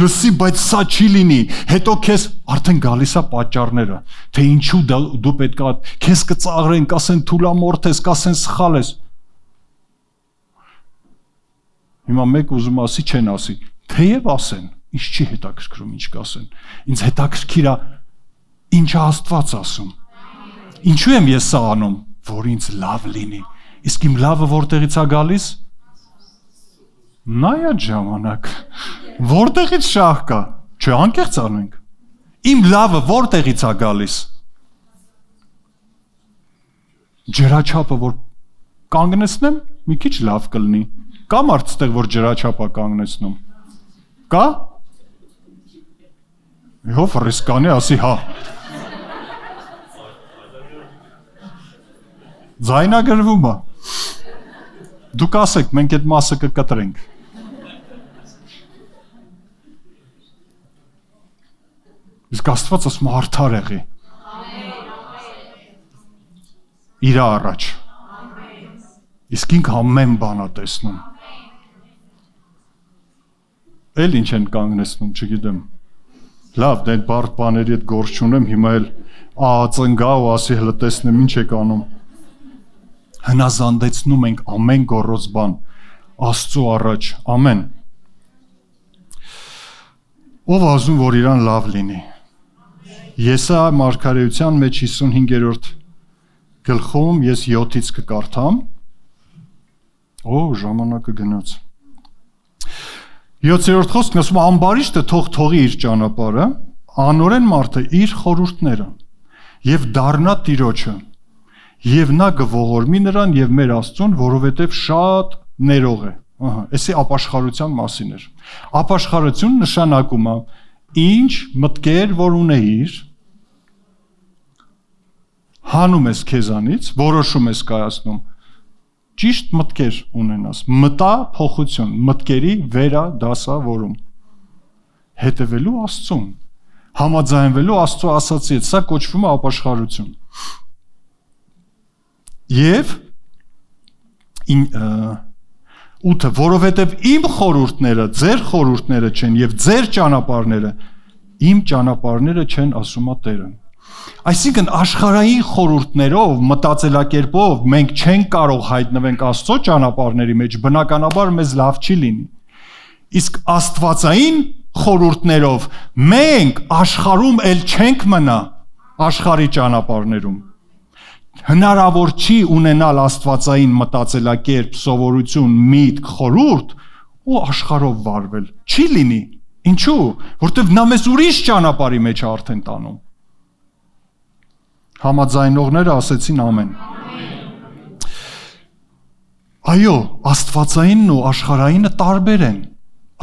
Լսի, բայց սա չի լինի։ Հետո քեզ արդեն գալիս է պատճառները, թե ինչու դու պետքա քեզ կծաղրեն, կասեն թուլամորթ ես, կասեն սխալ ես։ Հիմա մեկ ուզում ասի, չեն ասի։ Թեև ասեն, ինչ չի հետաքրքրում, ինչ կասեն։ Ինձ հետաքրքիր է ինչ Աստված ասում։ Ինչու եմ ես սա անում, որ ինձ լավ լինի։ Իսկ իմ լավը որտեղից է գալիս։ Նա այդ ժամանակ որտեղից շահ կա, չէ, անկեղծ անենք։ Իմ լավը որտեղից է գալիս։ Ջրաչափը որ կանգնեցնեմ, մի քիչ լավ կլինի։ Կա մարդ ստեղ որ ջրաչափը կանգնեցնում։ Կա։ Ով ռիսկանի ասի հա։ Ձայնագրվում է։ Դուք ասեք, մենք այդ մասը կկտրենք։ Իսկ Աստված ասում արդար եղի։ Իր առաջ։ Իսկ ինքը ամեն բան է տեսնում։ Էլ ինչ են կանգնեցնում, չգիտեմ։ Լավ, դե բարդ բաների հետ գործ չունեմ, հիմա էլ ածնգա ու ասի հələ տեսնեմ ինչ եք անում։ Հնազանդեցնում ենք ամեն գոռոզ բան Աստծո առաջ, ամեն։ Ով ասում, որ իրան լավ լինի։ Եսա մարգարեության մեջ 55-րդ գլխում ես 7-ից կկարդամ։ Ժամանակը գնաց։ 7-րդ խոսքն ասում է ամբարիշտը թողի իր ճանապարհը, անօրեն մարդը իր խորհուրդները եւ դառնա Տիրոջը։ Եվ նա կողորմի նրան եւ մեր Աստծուն, որովհետեւ շատ ներող է։ Էսի ապաշխարության մասին էր։ Ապաշխարություն նշանակում է ինչ մտքեր որ ունեիր, հանում ես քեզանից, որոշում ես կայացնում, ճիշտ մտքեր ունենաս, մտա փոխություն, մտքերի վերադասավորում, հետևելու Աստծուն, համաձայնվելու Աստծո ասածի հետ, սա կոչվում է ապաշխարություն։ Եվ 8-ը, որովհետև իմ խորհուրդները ձեր խորհուրդները չեն եւ ձեր ճանապարհները իմ ճանապարհները չեն, ասում է Տերը։ Այսինքն աշխարհային խորհուրդներով, մտածելակերպով մենք չենք կարող հայտնվենք Աստծո ճանապարհների մեջ, բնականաբար մեզ լավ չի լինի։ Իսկ աստվածային խորհուրդներով մենք աշխարհում էլ չենք մնա աշխարհի ճանապարհներում։ Հնարավոր չի ունենալ աստվածային մտածելակերպ, սովորություն, միտք, խորհուրդ ու աշխարհով վարվել։ Չի լինի։ Ինչու՞, որտեղ նա մեզ ուրիշ ճանապարհի մեջ է արդեն տանում։ Համաձայնողները ասեցին ամեն։ Այո, աստվածայինն ու աշխարհայինը տարբեր են։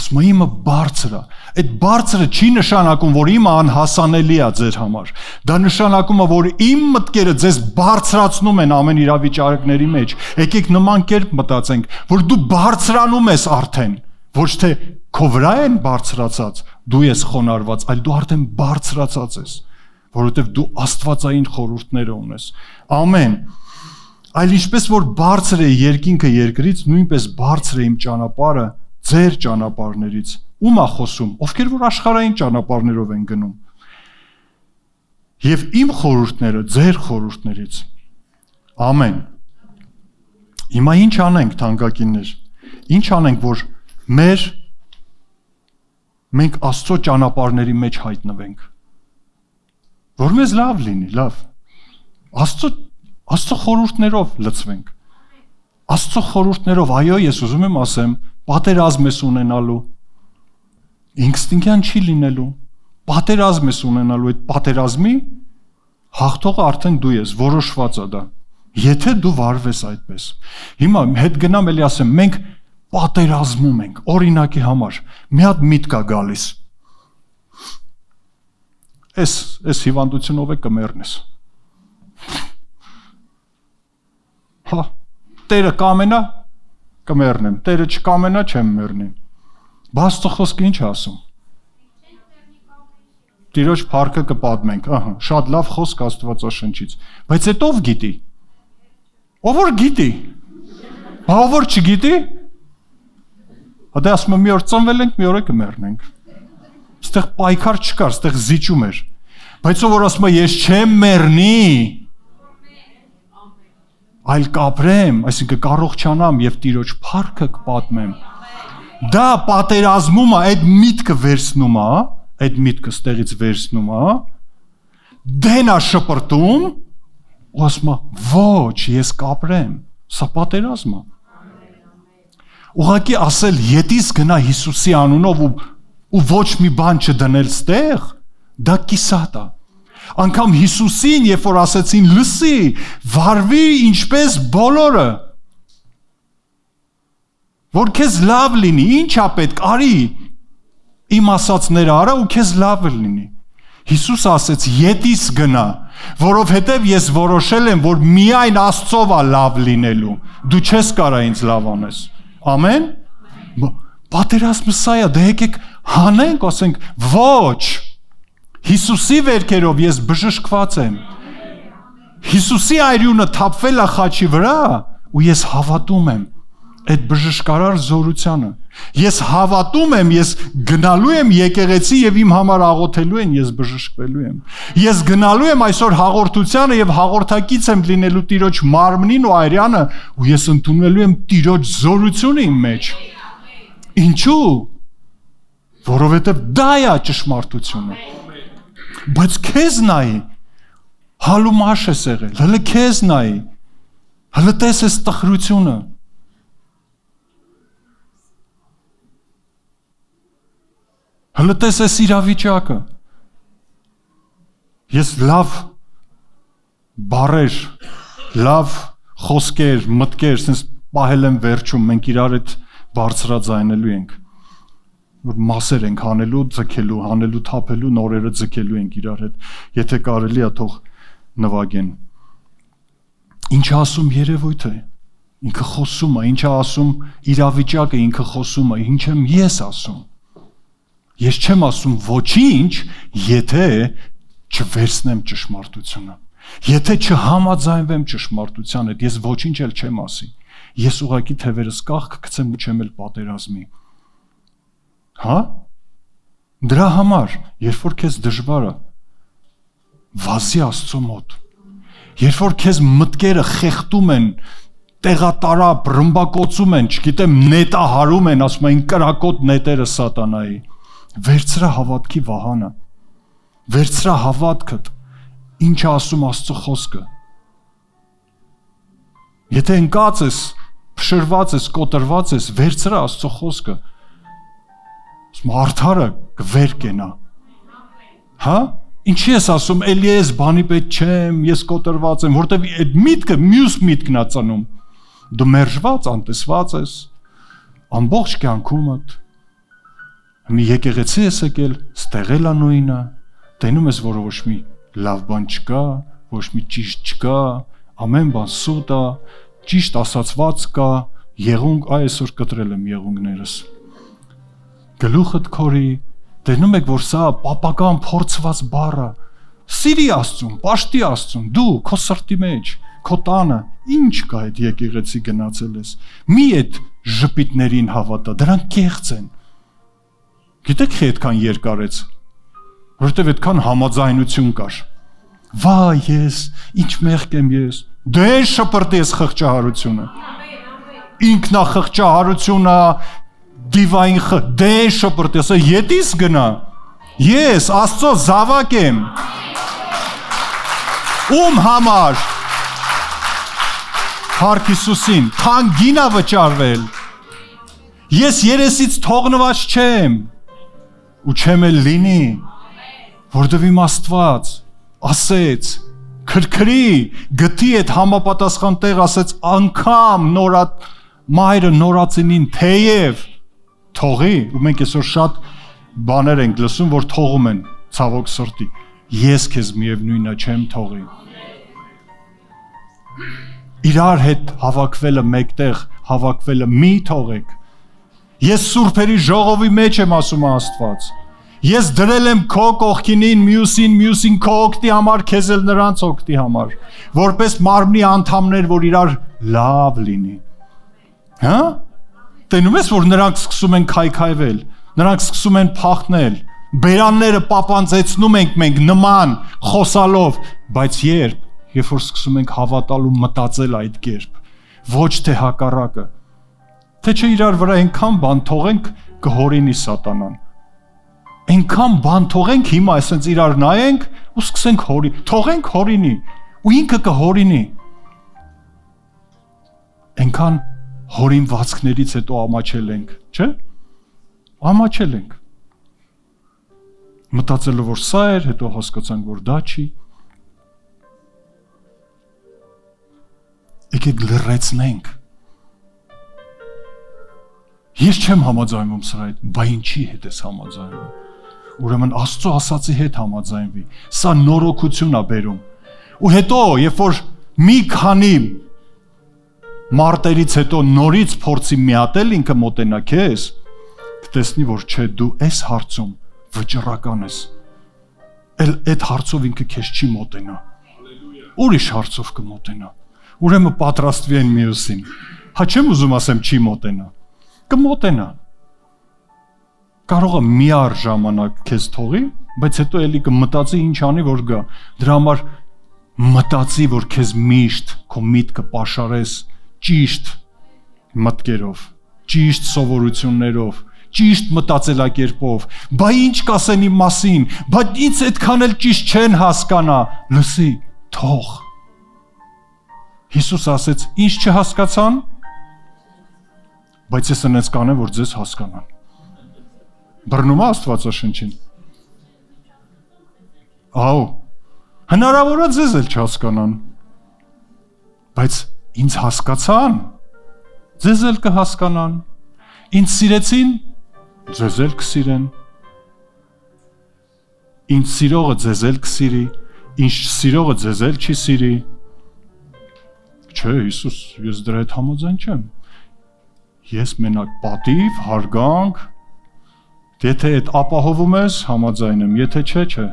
Ասում եմ իմը բարձր է։ Այդ բարձրը չի նշանակում, որ իմը անհասանելի է ձեր համար։ Դա նշանակում է, որ իմ մտքերը ձեզ բարձրացնում են ամեն իրավիճակների մեջ։ Եկեք նման կերպ մտածենք, որ դու բարձրանում ես արդեն, ոչ թե քո վրա են բարձրացած, դու ես խոնարհված, այլ դու արդեն բարձրացած ես, որովհետև դու աստվածային խորհուրդները ունես։ Ամեն։ Այլ ինչպես որ բարձր է երկինքը երկրից, նույնպես բարձր է իմ ճանապարհը ձեր ճանապարհներից։ Ում է խոսում, ովքեր որ աշխարհային ճանապարհներով են գնում։ Եվ իմ խորհուրդները ձեր խորհուրդներից։ Ամեն։ Հիմա ինչ անենք, թանկագիններ։ Ինչ անենք, որ մենք Աստծո ճանապարհների մեջ հայտնվենք։ Որ մեզ լավ լինի, լավ։ Աստծո խորհուրդներով լցվենք։ Աստծո խորհուրդներով, այո, ես ուզում եմ ասեմ, պատերազմ ես ունենալու, ինստինկտիվ չի լինելու, պատերազմ ես ունենալու, այդ պատերազմի հաղթողը արդեն դու ես, որոշված է դա, եթե դու վարվես այդպես։ Հիմա հետ գնամ էլի ասեմ, մենք պատերազմում ենք, օրինակի համար, մի հատ միտք է գալիս, այս հիվանդությունով է կմեռնես, Հա, Տերը կամենա, կմեռնեմ, Տերը չկամենա, չեմ մեռնի։ Բա Աստծո խոսքը ինչ ասում։ Տիրոջ փառքը կպատմենք, ահա, շատ լավ խոսք Աստվածաշնչից, բայց այդ ով գիտի։ Ով որ գիտի։ Բա ով որ չգիտի։ Հա ասում եմ մի օր ծնվել ենք, մի օր կմեռնենք։ Այստեղ պայքար չկար, այստեղ զիջում էր։ Բայց ով որ ասում է ես չեմ մեռնի, այլ կապրեմ, այսինքն կառողջանամ եւ Տիրոջ փառքը կպատմեմ։ Դա պատերազմում է, այդ միտքը վերցնում է, այդ միտքը ստեղից վերցնում է, դենա շպրտում, ու ասում է, ոչ, ես կապրեմ, սա պատերազմ է։ Ուղղակի ասել, ետիս գնա Հիսուսի անունով ու ոչ մի բան չդնել ստեղ, դա կիսատ է։ Անկամ Հիսուսին, երբ որ ասեցին լսի, վարվի ինչպես բոլորը, որ քեզ լավ լինի, ինչ է պետք, արի, իմ ասածները արա ու քեզ լավ լինի։ Հիսուս ասեց, ետիս գնա, որովհետև ես որոշել եմ, որ միայն Աստծով է լավ լինելու, դու չես կարա ինձ լավ անես։ Ամեն։ Պատերազմը սա է, դե եկեք հանենք, ասենք, ոչ, Հիսուսի վերքերով ես բժշկված եմ։ Հիսուսի այրյունը թափվել է խաչի վրա ու ես հավատում եմ այդ բժշկարար զորությանը։ Ես հավատում եմ, ես գնալու եմ եկեղեցի եւ իմ համար աղոթելու են, ես բժշկվելու եմ։ Ես գնալու եմ այսօր հաղորդությանը եւ հաղորդակից եմ լինելու Տիրոջ մարմնին ու այրյանը ու ես ընդունելու եմ Տիրոջ զորությունը իմ մեջ։ Ինչու՞։ Որովհետեւ դա է ճշմարտությունը։ Բայց քեզ նայի, հալու մաշ ես եղել, հլը քեզ նայի, հլը տես ես տխրությունը։ Հլը տես ես իրավիճակը։ Ես լավ բարեր, լավ խոսքեր, մտքեր, սենց պահել եմ վերջում, մենք իրար հետ բարձրաձայնելու ենք, որ մասեր ենք հանելու, ձգելու, հանելու, թափելու, նորերը ձգելու ենք իրար հետ, եթե կարելի է թող նվագեն։ Ինչ ասում երևույթը, ինքը խոսում է, ինչ ասում իրավիճակը, ինքը խոսում է, ինչ եմ ես ասում։ Ես չեմ ասում ոչինչ, եթե չվերցնեմ ճշմարտությունը, եթե չհամաձայնվեմ ճշմարտության հետ, ես ոչինչ էլ չեմ ասի, ես ուղղակի թևերս կախք գցեմ ու չեմ էլ պատերազմի։ Հա? Դրա համար, երբ որ քեզ դժվար է, վազի Աստծո մոտ, երբ որ քեզ մտքերը խեղդում են, տեղատարապ, ռմբակոծում են, չգիտեմ, նետահարում են, ասում են կրակոտ նետերը սատանայի, վերցրա հավատքի վահանը, վերցրա հավատքդ, ինչ ասում Աստծո խոսքը։ Եթե ընկած ես, փշրված ես, կոտրված ես, վերցրա Աստծո խոսքը, արդարը կվեր կենա։ Հա? Ինչի ես ասում, էլի ես բանի պետ չեմ, ես կոտրված եմ, որտեվ այդ միտքը մյուս միտքն է ծնում։ Դու մերժված, անտեսված ես, ամբողջ կյանքումդ, մի եկեղեցի ես եկել, ստեղել է նույնը, տենում ես, որ ոչ մի լավ բան չկա, ոչ մի ճիշտ չկա, ամեն բան սուտ է, ճիշտ ասացված կա, եղունգ, այսօր կտրել եմ եղունգներս։ Գլուխդ քորի, տենում եք, որ սա պապական փորձված բառը, սիրի Աստծուն, պաշտի Աստծուն, դու քո սրտի մեջ, քո տանը, ինչ կա այդ եկեղեցի գնացել ես։ Մի այդ ժպիտներին հավատա, դրանք կեղծ են։ Գիտեք խի այդքան երկարեց, որովհետև այդքան համաձայնություն կար։ Վայ ես, ինչ մեղք եմ ես, դե շպրտի ես խղճահարությունը։ Ինքնախղճահարությունը, դիվային դե շպրտի, ասա ետիս գնա, ես Աստծո զավակ եմ, ում համար, Փառք Հիսուսին, քան գինա վճարվել, ես երեսից թողնված չեմ, ու չեմ էլ լինի, որտև իմ Աստված ասեց, քրքրի, գտի այդ համապատասխան տեղ ասեց, անգամ մայրը նորածինին թեև թողի, ու մենք այսօր շատ բաներ ենք լսում, որ թողում են ցավոք սրտի, ես քեզ միևնույնն է չեմ թողի։ իրար հետ հավաքվելը մեկտեղ հավաքվելը մի թողեք։ Ես սուրբերի ժողովի մեջ եմ ասում Աստված։ Ես դրել եմ քո կողքինին, մյուսին քո օգտի համար, քեզ էլ նրանց օգտի համար, որպես մարմնի անդամներ, որ իրար լավ լինի։ Հա? Տենում ես, որ նրանք սկսում են քայքայվել, նրանք սկսում են փախնել, բերանները պապանձեցնում ենք մենք նման խոսալով, բայց երբ որ սկսում ենք հավատալ ու մտածել այդ կերպ, ոչ թե հակառակը, թե չէ իրար վրա այնքան բան թողենք կհորինի սատանան, այնքան բան թողենք հիմա այսպես իրար նայենք ու սկսենք թողենք հորինի ու ինքը կհորինի, այնքան հորինվածքներից հետո ամաչել ենք, չէ՞, ամաչել ենք, մտածելով որ սա էր, հետո հասկացանք որ դա չի, եկեք լրացնենք։ Ես չեմ համաձայնում սրա հետ, բա ինչի հետ ես համաձայնում։ Ուրեմն Աստծո ասածի հետ համաձայնվի։ Սա նորոգություն է բերում։ Ու հետո, երբ որ մի քանի մարտերից հետո նորից փորձի միատել ինքը մոտենա քեզ, կտեսնի որ չէ, դու այս հարցում վճռական ես։ Էլ այդ հարցով ինքը քեզ չի մոտենա։ Ուրիշ հարցով կմոտենա։ Ուրեմն պատրաստվի այն մյուսին։ Հա չեմ ուզում ասեմ չի մոտենա։ Կմոտենա։ Կարող է միառ ժամանակ քեզ թողի, բայց հետո էլի կմտածի ինչ անի որ գա։ Դրա համար մտածի որ քեզ միշտ քո միտքը պաշարես ճիշտ մտքերով, ճիշտ սովորություններով, ճիշտ մտածելակերպով։ Բա ինչ կասեն իմ մասին, բա ինձ այդքան էլ ճիշտ չեն հասկանա։ Լսի, թող։ Հիսուս ասեց, ինչ չհասկացան, բայց ես այնպես կանեմ, որ ձեզ հասկանան։ Բռնում է Աստվածաշնչին։ Ահա, հնարավոր է ձեզ էլ չհասկանան, բայց ինձ հասկացան, ձեզ էլ կհասկանան, ինձ սիրեցին, ձեզ էլ կսիրեն, ինձ սիրողը ձեզ էլ կսիրի, ինձ սիրողը ձեզ էլ չի սիրի։ Չէ, Հիսուս, ես դրա հետ համաձայն չեմ։ Ես մենակ պատիվ, հարգանք, եթե այդ ապահովում ես, համաձայն եմ, եթե չէ։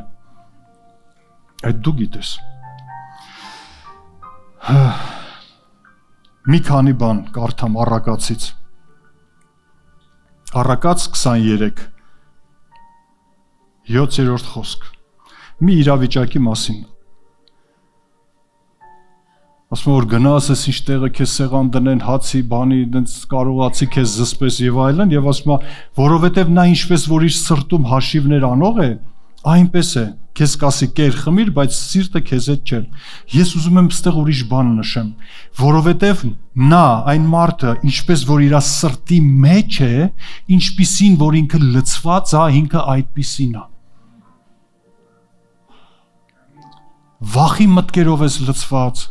Այդ դու գիտես։ Մի քանի բան կարդամ Առակացից։ Առակաց 23 7-րդ խոսք։ Մի իրավիճակի մասին։ Ասում որ գնաս ես ինչ տեղը քեզ սեղան դնեն, հացի, բանի, դենց կարողացի քեզ զսպես եւ այլն, եւ ասում որովհետեւ նա ինչպես որ իր սրտում հաշիվներ անող է, այնպես է, քեզ կասի կեր խմիր, բայց սիրտը քեզ հետ չէ։ Ես ուզում եմ ստեղ ուրիշ բան նշեմ, որովհետեւ նա այն մարդը, ինչպես որ իր սրտի մեջ է, ինչպիսին որ ինքը լցված է, ինքը այդպիսին է։ Վախի մտքերով ես լցված,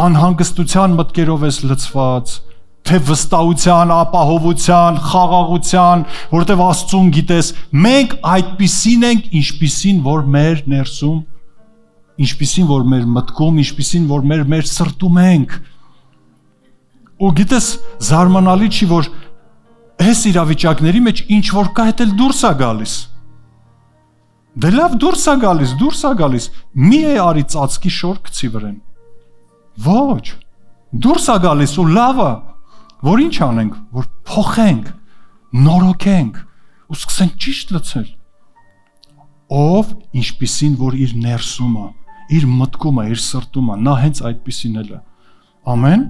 անհանգստության մտքերով ես լցված, թե վստահության, ապահովության, խաղաղության, որտեղ Աստծուն գիտես, մենք այդպիսին ենք, ինչպիսին որ մեր ներսում, ինչպիսին որ մեր մտքում, ինչպիսին որ մեր սրտում ենք։ Ու գիտես, զարմանալի չի, որ այս իրավիճակների մեջ ինչ որ կա հետ էլ դուրս է գալիս։ Դե լավ դուրս է գալիս, մի է արի ծածկի շոր գցի վրեն։ Ոչ, դուրս է գալիս ու լավը, որ ինչ անենք, որ փոխենք, նորոգենք ու սկսենք ճիշտ լցել։ Ով ինչպիսին որ իր ներսում է, իր մտքում է, իր սրտում է, նա հենց այդպիսին էլ է։ Ամեն։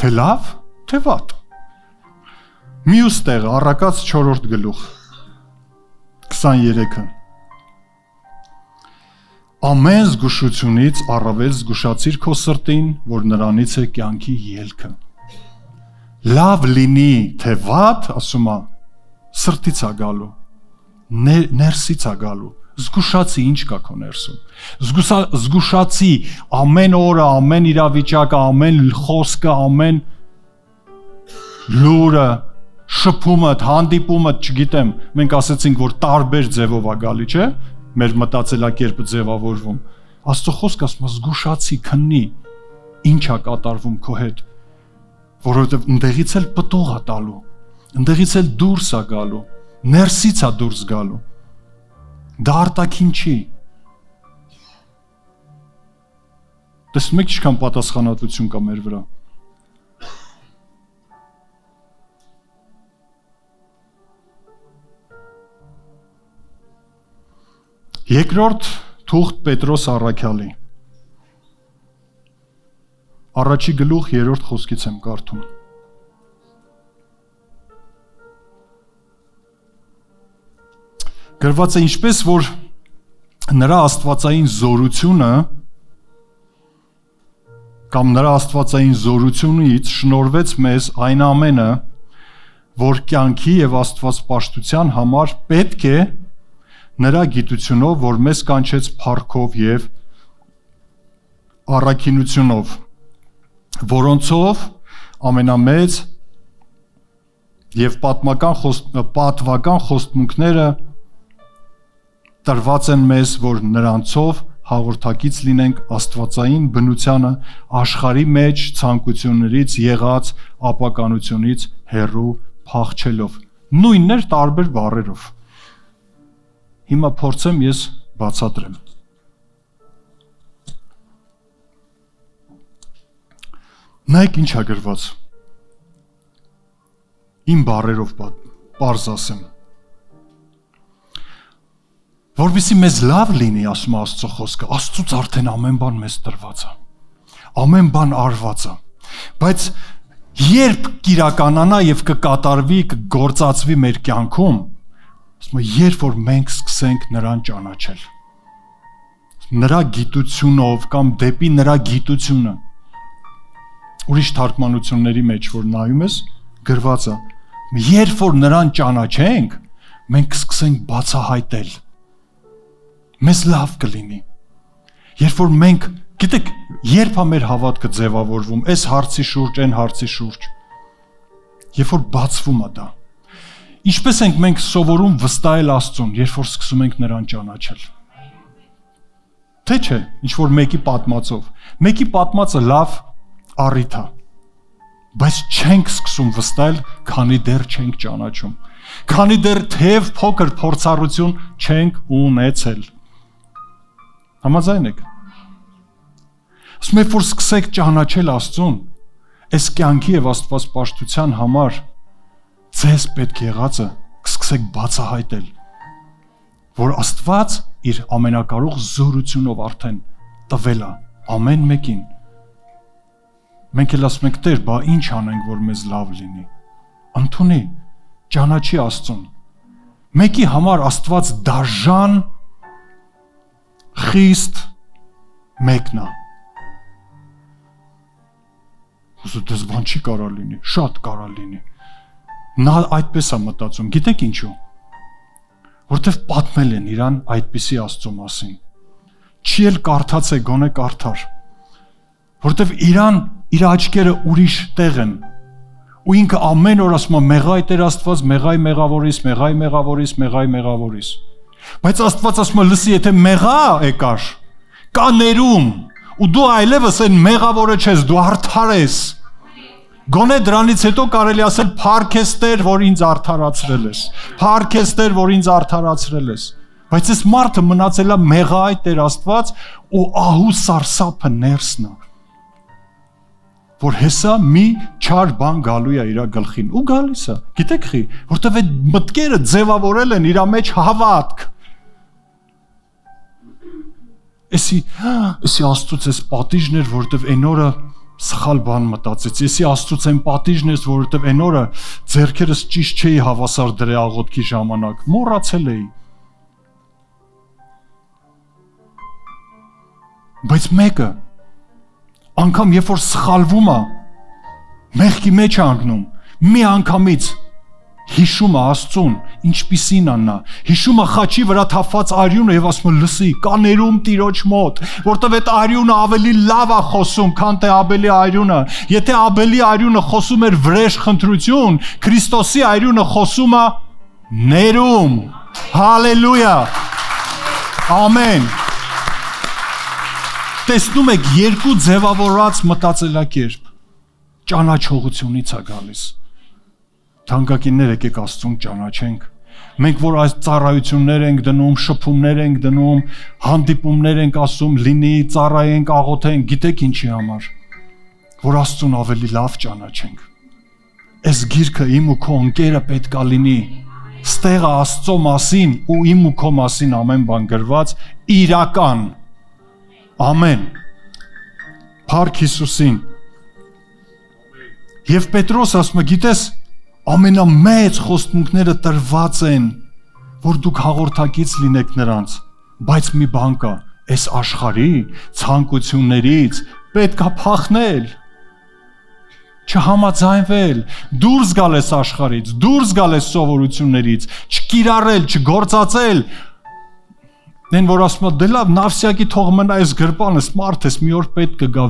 Թե լավ, թե վատ։ Մյուս տեղը Առակաց 4-րդ գլուխ 23-ը։ Ամեն զգուշությունից առավել զգուշացիր քո սրտին, որ նրանից է կյանքի ելքը։ Լավ լինի, թե վատ, ասում է, սրտից է գալու, ներսից է գալու, զգուշացի ինչ կա քո ներսում, զգուշացի ամեն օրը, ամեն իրավիճակը, ամեն խոսքը, ամեն լուրը, շփումդ, հանդիպումդ, չգիտեմ, մենք ասեցինք, որ տարբեր ձևով է գալի, չէ՞, մեր մտածելակերպը ձևավորվում, Աստծո խոսքը ասում է զգուշացի, քննի, ինչ է կատարվում քո հետ, որովհետև ընդեղից էլ պտուղ է տալու, ընդեղից էլ դուրս է գալու, ներսից է դուրս գալու։ Դա արտաքին չի։ Տեսնում եք ինչքան պատասխանատվություն կա մեր վրա։ Երկրորդ թուղթ Պետրոս առաքյալի։ Առաջի գլուխ 3-րդ խոսքից եմ կարդում։ Գրված է ինչպես որ նրա աստվածային զորությունը կամ նրա աստվածային զորությունից շնորհվեց մեզ այն ամենը, որ կյանքի եւ աստվածպաշտության համար պետք է նրա գիտությունով, որ մեզ կանչեց փառքով եւ առաքինությունով, որոնցով ամենամեծ եւ պատվական խոստմունքները տրված են մեզ, որ նրանցով հաղորդակից լինենք աստվածային բնությանը աշխարհի մեջ ցանկություններից եղած ապականությունից հեռու փախչելով։ Նույններ տարբեր բառերով։ Հիմա փորձեմ ես բացատրեմ։ Նայեք ինչ է գրված։ Իմ բառերով պարզ ասեմ։ Որպեսզի մեզ լավ լինի, ասում է Աստծո խոսքը, Աստծուց արդեն ամեն բան մեզ տրված է։ Ամեն բան արված է։ Բայց երբ կիրականանա եւ կկատարվի, կգործածվի մեր կյանքում, ասում է, երբ որ մենք սկսենք նրան ճանաչել։ Նրա գիտությունով կամ դեպի նրա գիտությունը։ Ուրիշ թարգմանությունների մեջ որ նայում ես, գրված է, երբ որ նրան ճանաչենք, մենք սկսենք բացահայտել։ Մեզ լավ կլինի։ Երբ որ մենք, գիտեք, երբ է մեր հավատքը ձևավորվում, այս հարցի շուրջ, այն հարցի շուրջ, երբ որ բացվում է դա։ Ինչպես ենք մենք սովորում վստահել Աստծուն, երբ որ սկսում ենք նրան ճանաչել։ Թե չէ, ինչ որ մեկի պատմածով։ Մեկի պատմածը լավ առիթ է, բայց չենք սկսում վստահել, քանի դեռ չենք ճանաչում, քանի դեռ թեև փոքր փորձառություն չենք ունեցել։ Համաձայն եք։ Ասում եմ, որ սկսեք ճանաչել Աստծուն, այս կյանքի եւ աստվածպաշտության համար ձեզ պետք եղածը կսկսեք բացահայտել, որ Աստված իր ամենակարող զորությունով արդեն տվել է ամեն մեկին։ Մենք էլ ասում ենք, Տեր, բա ինչ անենք, որ մեզ լավ լինի։ Ընդունի, ճանաչի Աստծուն։ Մեկի համար Աստված դաժան, խիստ մեկն է։ Դες բան չի կարա լինի, շատ կարա լինի։ Նա այդպես է մտածում, գիտեք ինչու։ Որտեվ պատմել են իրան այդպիսի Աստծո մասին։ Չի էլ կարդաց է, գոնե կարդար։ Որտեվ իրան իր աչքերը ուրիշ տեղ են։ Ու ինքը ամեն օր ասում է մեղայ Տեր Աստված, մեղայ մեղավորիս, մեղայ մեղավորիս, մեղայ մեղավորիս։ Բայց Աստված ասում է, լսի, եթե մեղա եկար, կա ներում, ու դու այլևս այն մեղավորը չես, դու արդար ես։ Գոնե դրանից հետո կարելի ասել փառք ես Տեր, որ ինձ արդարացրել ես։ Փառք ես Տեր, որ ինձ արդարացրել ես։ Բայց այս մարդը մնացել է մեղայ Տեր Աստված ու ահու սարսափը ներսն է։ Որ հեսա մի չար բան գալու է իր գլխին ու գալիս է։ Գիտեք խի, որտեվ այդ մտքերը ձևավորել են իր մեջ հավատք։ Էսի Աստծուց էս պատիժն էր, որտեվ այն օրը սխալ բան մտածեց։ Էսի Աստծուց այն պատիժն էր, որովհետև այն օրը ձեռքերս ճիշտ չէի հավասար դրել աղոթքի ժամանակ, մոռացել էի։ Բայց մեկը անգամ երբ որ սխալվում է, մեղքի մեջ է անգնում, մի անգամից հիշում է Աստծուն, ինչպիսին է նա, հիշում է խաչի վրա թափված արյունը եւ ասում է, լսի, կա ներում Տիրոջ մոտ, որտեվ այդ արյունը ավելի լավ է խոսում, քան թե Աբելի արյունը։ Եթե Աբելի արյունը խոսում էր վրեժ խնդրություն, Քրիստոսի արյունը խոսում է ներում։ Հալելույա։ Ամեն։ Տեսնում եք երկու ձևավորած մտածելակերպ ճանաչողությունից է գալիս։ Թանկագիններ, եկեք Աստծուն ճանաչենք։ Մենք որ այս ծառայություններ ենք դնում, շփումներ ենք դնում, հանդիպումներ ենք ասում, լինի ծառայենք, աղոթենք, գիտեք ինչի համար, որ Աստծուն ավելի լավ ճանաչենք։ Այս գիրքը իմ ու քո ընկերը պետքա լինի։ Ստեղը Աստծո մասին ու իմ ու քո մասին ամեն բան գրված իրական։ Ամեն։ Փառք Հիսուսին։ Եվ Պետրոս ասում է, գիտես, ամենամեծ խոստմունքները տրված են, որ դուք հաղորդակից լինեք նրանց, բայց մի բան կա, այս աշխարհի ցանկություններից պետք է փախնել, չհամաձայնվել, դուրս գալ այս աշխարհից, դուրս գալ այս սովորություններից, չկիրառել, չգործածել։ Նեն որ ասում է, դե լավ, նավսյակի թող մնա այս գրպանս, մարդ ես մի օր պետք կգա,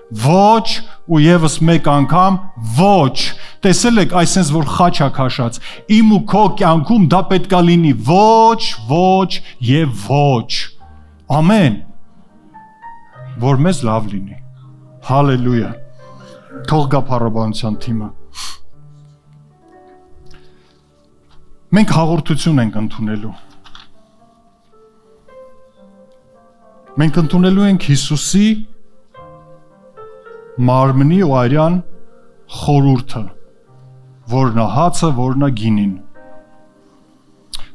ոչ, ու եւս մեկ անգամ ոչ։ Տեսել եք այսպես որ խաչ է քաշած։ Իմ ու քո կյանքում դա պետքա լինի ոչ եւ ոչ։ Ամեն։ Որ մեզ լավ լինի։ Հալելույա։ Թող գա փառաբանության թիմը։ Մենք հաղորդություն ենք ընդունելու։ Մենք ընդունելու ենք Հիսուսի մարմնի ու արյան խորհուրդը, որն է հացը, որն է գինին։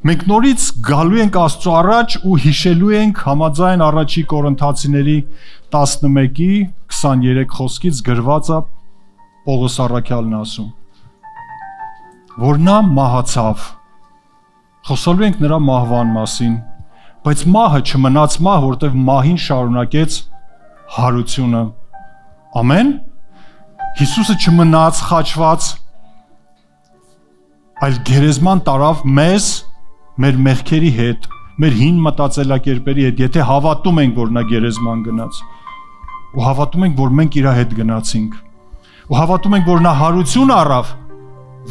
Մենք նորից գալու ենք Աստծո առաջ ու հիշելու ենք համաձայն առաջի Կորինթացիների 11-ի 23 խոսքից գրվածը Պողոս առաքյալն ասում, որ նա մահացավ։ Խոսալու ենք նրա մահվան մասին, բայց մահը չմնաց մահ, որտեղ մահին շարունակեց հարությունը։ Ամեն։ Հիսուսը չմնաց խաչված, այլ գերեզման տարավ մեզ, մեր մեղքերի հետ, մեր հին մտածելակերպերի հետ, եթե հավատում ենք, որ նա գերեզման գնաց, ու հավատում ենք, որ մենք իր հետ գնացինք, ու հավատում ենք, որ նա հարություն առավ,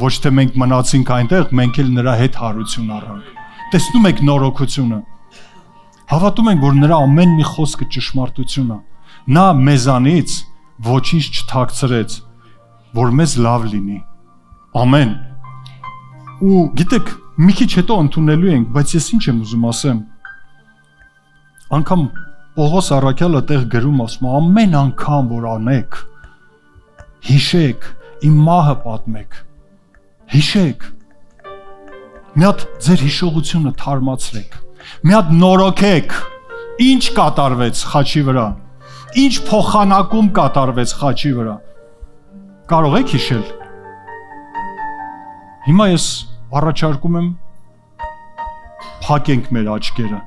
ոչ թե մենք մնացինք այնտեղ, մենք էլ նրա հետ հարություն առանք։ Տեսնում եք նորոգությունը։ Հավատում ենք, որ նրա ամեն մի խոսքը ճշմարտություն է։ Նա մեզանից ոչինչ չթաքցրեց, որ մեզ լավ լինի։ Ամեն։ Ու գիտեք, մի քիչ հետո ընդունելու ենք, բայց ես ինչ եմ ուզում ասեմ։ Անկամ Պողոս առաքյալը տեղ գրում ասում, ամեն անգամ որ անեք, հիշեք, իմ մահը պատմեք։ Հիշեք։ Մի հատ ձեր հիշողությունը թարմացրեք։ Մի հատ նորոգեք, ինչ կատարվեց խաչի վրա։ Ինչ փոխանակում կատարվեց խաչի վրա։ Կարող եք հիշել։ Հիմա ես առաջարկում եմ փակենք մեր աչքերը։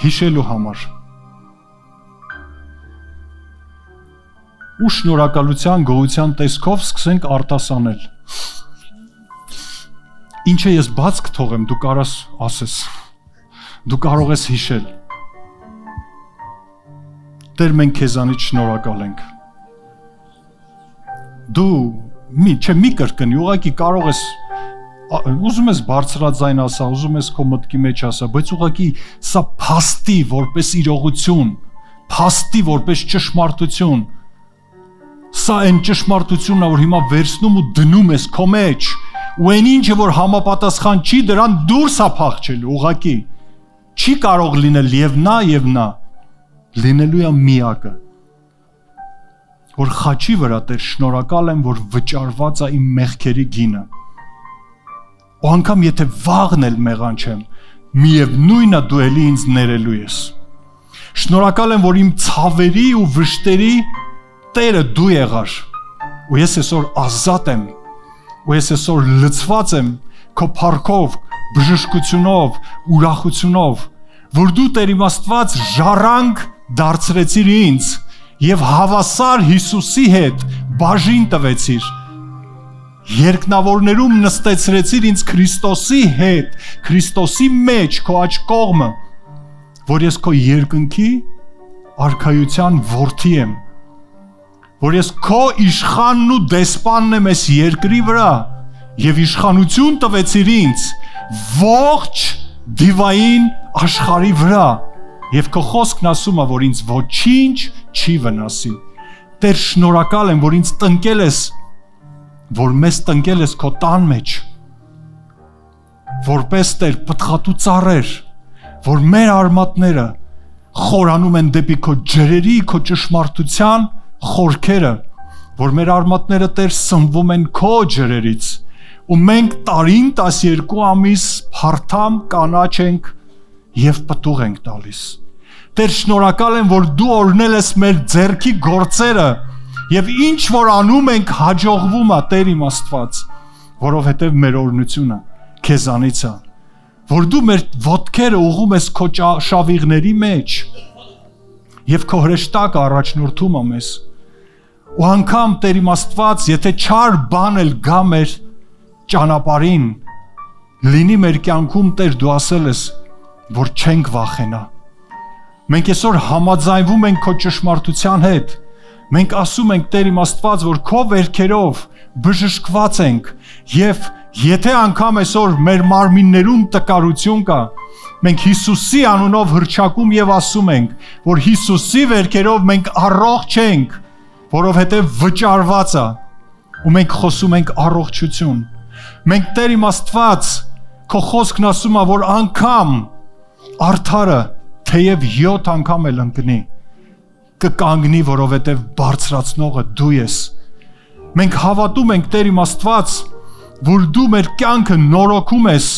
Հիշելու համար։ Ու շնորհակալության, գոհության տեսքով սկսենք արտասանել։ Ինչը ես բաց կթողեմ, դու կարաս ասես։ Դու կարող ես հիշել։ Տեր մենք քեզանից շնորհակալ ենք։ Դու մի կրկնի, ուղղակի կարող ես ուզում ես բարձրաձայն ասա, ուզում ես քո մտքի մեջ ասա, բայց ուղղակի սա փաստի որպես իրողություն, փաստի որպես ճշմարտություն։ Սա այն ճշմարտությունն է, որ հիմա վերցնում ու դնում ես քո մեջ, ու այն ինչը որ համապատասխան չի, դրան դուրս է փախչելու, ուղղակի։ Չի կարող լինել եւ նա, լինելու է միակը, որ խաչի վրա Տեր շնորհակալ եմ, որ վճարված է իմ մեղքերի գինը։ Ու անգամ եթե վաղն էլ մեղանչեմ, միևնույնն է դու էլի ինձ ներելու ես։ Շնորհակալ եմ, որ իմ ցավերի ու վշտերի Տերը դու եղար, ու ես այսօր ազատ եմ, ու ես այսօր լցված եմ քո փառքով, բժշկությունով, ուրախությունով, որ դու Տեր իմ Աստված ժառանգ դարձրեցիր ինձ եւ հավասար Հիսուսի հետ բաժին տվեցիր։ Երկնավորներում նստեցրեցիր ինձ Քրիստոսի հետ, Քրիստոսի մեջ քո աջ կողմը, որ ես քո երկնքի արքայության որդի եմ, որ ես քո իշխանն ու դեսպանն եմ այս երկրի վրա եւ իշխանություն տվեցիր ինձ ողջ դիվային աշխարհի վրա, եւ քո խոսքն ասում է, որ ինձ ոչինչ չի վնասի։ Տեր, շնորհակալ եմ, որ ինձ տնկել ես, որ մեզ տնկել ես քո տան մեջ, որպես Տեր պտղատու ծառեր, որ մեր արմատները խորանում են դեպի քո ջրերի, քո ճշմարտության խորքերը, որ մեր արմատները Տեր սնվում են քո ջրերից, ու մենք տարին 12 ամիս փարթամ կանաչ ենք եւ պտուղ ենք տալիս։ Տեր, շնորհակալ եմ, որ դու օրհնել ես մեր ձեռքի գործերը եւ ինչ որ անում ենք հաջողվում է, Տեր իմ Աստված, որովհետեւ մեր օրհնությունը քեզանից է, որ դու մեր ոտքերը ուղում ես քո շավիղների մեջ եւ քո հրեշտակը առաջնորդում է մեզ։ Ու անգամ Տեր իմ Աստված, եթե չար բան էլ գա մեր ճանապարհին, լինի մեր կյանքում, Տեր, դու ասել ես, որ չենք վախենա։ Մենք այսօր համաձայնվում ենք քո ճշմարտության հետ։ Մենք ասում ենք, Տեր իմ Աստված, որ քո վերքերով բժշկված ենք եւ եթե անգամ այսօր մեր մարմիններում տկարություն կա, մենք Հիսուսի անունով հռչակում եւ ասում ենք, որ Հիսուսի վերքերով մենք առողջ ենք, որովհետեւ վճարված է, ու մենք խոսում ենք առողջություն։ Մենք, Տեր իմ Աստված, քո խոսքն ասում է, որ անգամ արդարը թեև 7 անգամ էլ ընկնի, կկանգնի, որովհետև բարձրացնողը դու ես։ Մենք հավատում ենք, Տեր իմ Աստված, որ դու մեր կյանքը նորոգում ես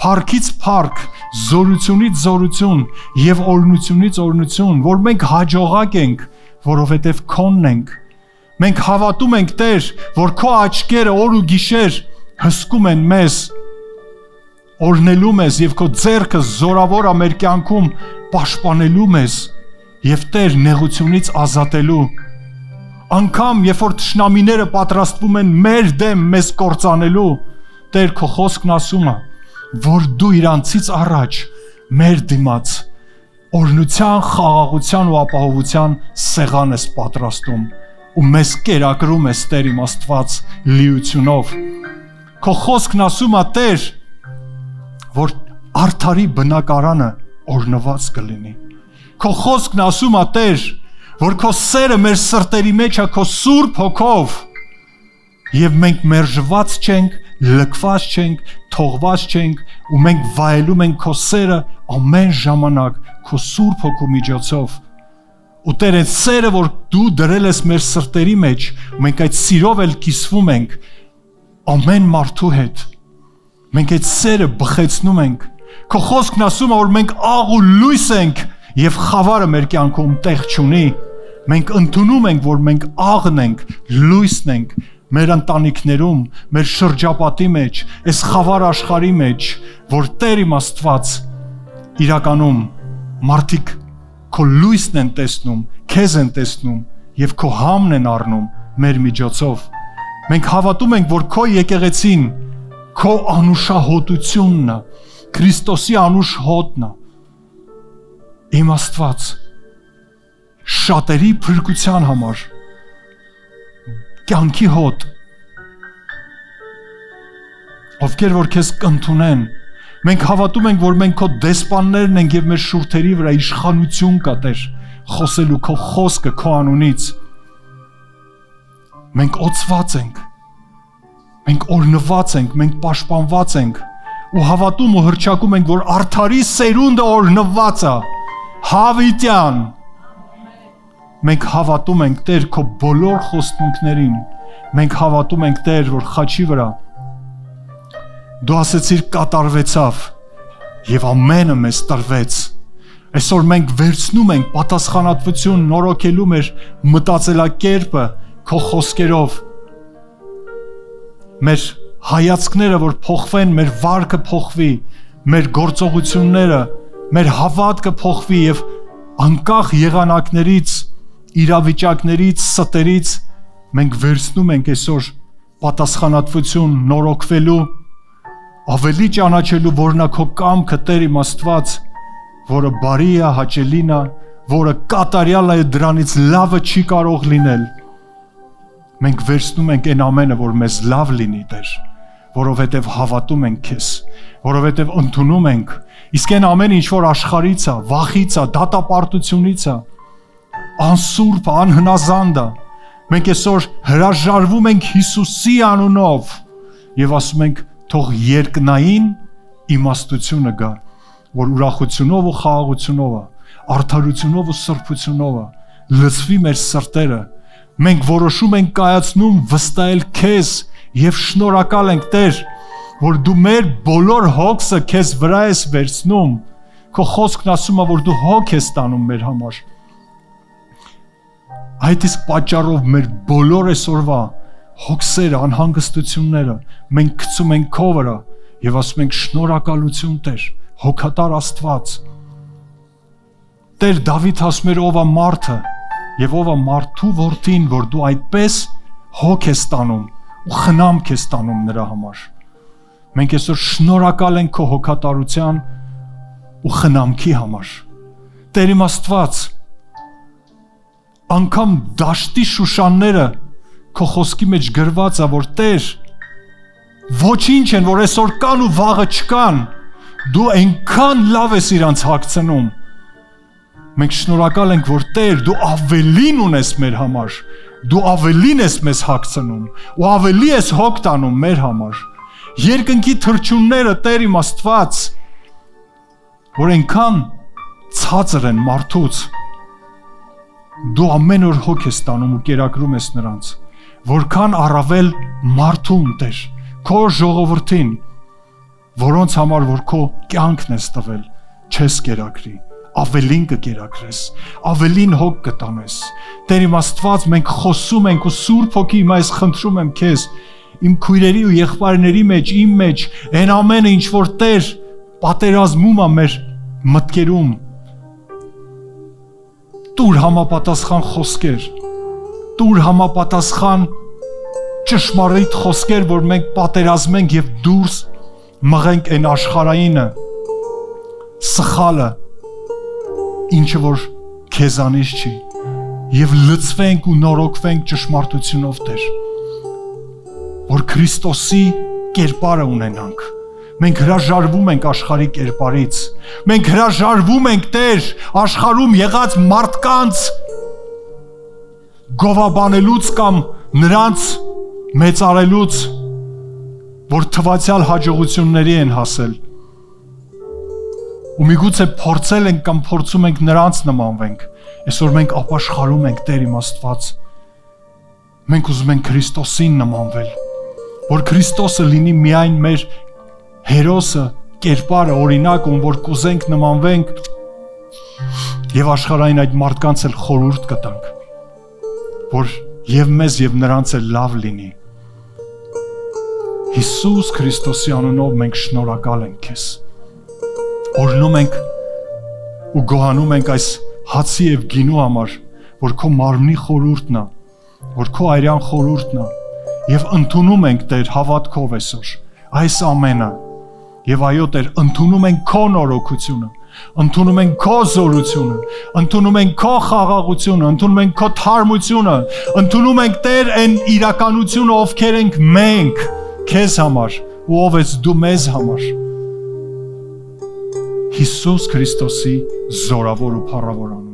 փառքից փառք, զորությունից զորություն եւ օրհնությունից օրհնություն, որ մենք հաջողակ ենք, որովհետև քոնն ենք։ Մենք հավատում ենք, Տեր, որ քո աչքերը օր ու գիշեր հսկում են մեզ, օրհնելու մեզ եւ քո ձեռքը զորավոր է մեր կյանքում պաշտպանելու մեզ եւ Տեր նեղությունից ազատելու։ Անկամ երբ որ թշնամիները պատրաստվում են մեր դեմ մեզ կործանելու, Տեր, քո խոսքն ասում է, որ դու իրանցից առաջ մեր դիմաց օրհնության, խաղաղության ու ապահովության սեղան ես պատրաստում ու մեզ կերակրում ես, Տեր իմ Աստված, լիությունով։ Քո խոսքն ասում է, Տեր, որ արդարի բնակարանը օրհնված կլինի։ Քո խոսքն ասում է, Տեր, որ քո սերը մեր սրտերի մեջ է քո Սուրբ Հոգով եւ մենք մերժված չենք, լքված չենք, թողված չենք ու մենք վայելում ենք քո սերը ամեն ժամանակ քո Սուրբ Հոգու միջոցով։ Ու Տեր, այդ սերը, որ դու դրել ես մեր սրտերի մեջ, մենք այդ սիրով էլ կիսվում ենք ամեն մարդու հետ։ Մենք այդ սերը բխեցնում ենք։ Քո խոսքն ասում է, որ մենք աղ ու լույս ենք եւ խավարը մեր կյանքում տեղ չունի։ Մենք ընդունում ենք, որ մենք աղն ենք, լույսն ենք մեր ընտանիքներում, մեր շրջապատի մեջ, այս խավար աշխարհի մեջ, որ Տեր իմ Աստված իրականում մարդիկ քո լույսն են տեսնում, քեզ են տեսնում եւ քո համն են առնում մեր միջոցով։ Մենք հավատում ենք, որ քո եկեղեցին քո անուշահոտությունն է, Քրիստոսի անուշ հոտն է։ Իմ Աստված, շատերի փրկության համար կյանքի հոտ, ովքեր որ քեզ կընդունեն, մենք հավատում ենք, որ մենք քո դեսպաններն ենք եւ մեր շուրթերի վրա իշխանություն կա, Տեր, խոսելու քո խոսքը քո անունից։ Մենք օծված ենք, մենք օրհնված ենք, մենք պաշտպանված ենք ու հավատում ու հռչակում ենք, որ արդարի սերունդը օրհնված է, հավիտյան։ Մենք հավատում ենք, Տեր, քո բոլոր խոստումներին, մենք հավատում ենք, Տեր, որ խաչի վրա դու ասեցիր կատարվեցավ եւ ամենը մեզ տրվեց։ Այսօր մենք վերցնում ենք պատասխանատվություն նորոգելու մեր մտածելակերպը քո խոսքերով։ Մեր հայացքները, որ փոխվեն, մեր վարքը փոխվի, մեր գործողությունները, մեր հավատքը փոխվի եւ անկախ եղանակներից, իրավիճակներից, ստերից մենք վերցնում ենք այսօր պատասխանատվություն նորոգվելու, ավելի ճանաչելու, որ նա քո կամքը, Տեր իմ Աստված, որը բարի է, հաճելին է, որը կատարյալ է, դրանից լավը չի կարող լինել։ Մենք վերցնում ենք այն ամենը, որ մեզ լավ լինի, Տեր, որովհետև հավատում ենք քեզ, որովհետև ընդունում ենք Իսկ այն ամեն ինչ որ աշխարհից է, վախից է, դատապարտությունից է, անսուրբ, անհնազանդ է, մենք այսօր հրաժարվում ենք Հիսուսի անունով եւ ասում ենք թող երկնային իմաստությունը գա, որ ուրախությունով ու խաղաղությունով է, արդարությունով ու սրբությունով է, լցվի մեր սրտերը, մենք որոշում ենք կայացնում վստահել քեզ եւ շնորհակալ ենք Տեր, որ դու մեր բոլոր հոգսը քեզ վրա ես վերցնում, քո խոսքն ասում է, որ դու հոգ ես տանում մեր համար։ Այդ իսկ պատճառով մեր բոլոր այսօրվա հոգսերը, անհանգստությունները մենք գցում ենք քո վրա եւ ասում ենք շնորհակալություն Տեր, հոգատար Աստված։ Տեր Դավիթ ասում էր ով է մարդը եւ ով է մարդու որդին, որ դու այդպես հոգ ես տանում ու խնամք ես տանում նրա համար։ Մենք այսօր շնորհակալ ենք քո հոգատարության ու խնամքի համար։ Տեր իմ Աստված, անգամ դաշտի շուշանները քո խոսքի մեջ գրված է, որ Տեր ոչինչ են, որ այսօր կան ու վաղը չկան, դու այնքան լավ ես իրանց հագցնում։ Մենք շնորհակալ ենք, որ Տեր դու ավելին ունես մեր համար, դու ավելին ես մեզ հագցնում ու ավելի ես հոգ տանում մեր համար։ Երկնքի թռչունները, Տեր իմ Աստված, որ այնքան ցածր են մարդուց, դու ամեն օր հոգ ես տանում ու կերակրում ես նրանց, որքան առավել մարդուն, Տեր, քո ժողովրդին, որոնց համար որ քո կյանքն ես տվել, չես կերակրի, ավելին կկերակրես, ավելին հոգ կտանես։ Տեր իմ Աստված, մենք խոսում ենք ու Սուրբ Հոգի հիմա ես խնդրում եմ քեզ, իմ քույրերի ու եղբայրների մեջ, իմ մեջ, այն ամենը ինչ որ Տեր պատերազմում է մեր մտքերում, տուր համապատասխան խոսքեր, տուր համապատասխան ճշմարիտ խոսքեր, որ մենք պատերազմենք եւ դուրս մղենք այն աշխարհայինը, սխալը, ինչը որ քեզանից չի, եւ լցվենք ու նորոգվենք ճշմարտությունով Տեր, որ Քրիստոսի կերպարը ունենանք։ Մենք հրաժարվում ենք աշխարհի կերպարից, մենք հրաժարվում ենք Տեր աշխարհում եղած մարդկանց գովաբանելուց կամ նրանց մեծարելուց, որ թվացյալ հաջողությունների են հասել։ Ու միգուցե փորձել ենք կամ փորձում ենք նրանց նմանվենք, այսօր մենք ապաշխարում ենք Տեր իմ Աստված։ Մենք ուզում ենք Քրիստոսին նմանվել, որ Քրիստոսը լինի միայն մեր հերոսը, կերպարը, օրինակը, որ կուզենք նմանվենք եւ աշխարհային այդ մարդկանց էլ խորհուրդ կտանք, որ եւ մեզ եւ նրանց էլ լավ լինի։ Հիսուս Քրիստոսի անունով մենք շնորհակալ ենք քեզ։ Օրհնում ենք ու գոհանում ենք այս հացի եւ գինու համար, որ քո մարմնի խորհուրդն է, որ քո այրյան խորհուրդն է, եւ ընդունում ենք Տեր հավատքով այսօր այս ամենը։ Եվ այո Տեր, ընդունում ենք քո նորոգությունը, ընդունում ենք քո զորությունը, ընդունում ենք քո խաղաղությունը, ընդունում ենք քո թարմությունը, ընդունում ենք Տեր այն իրականությունը, ովքեր ենք մենք քեզ համար ու ով ես դու մեզ համար։ Հիսուս Քրիստոսի զորավոր ու փառավոր անունով։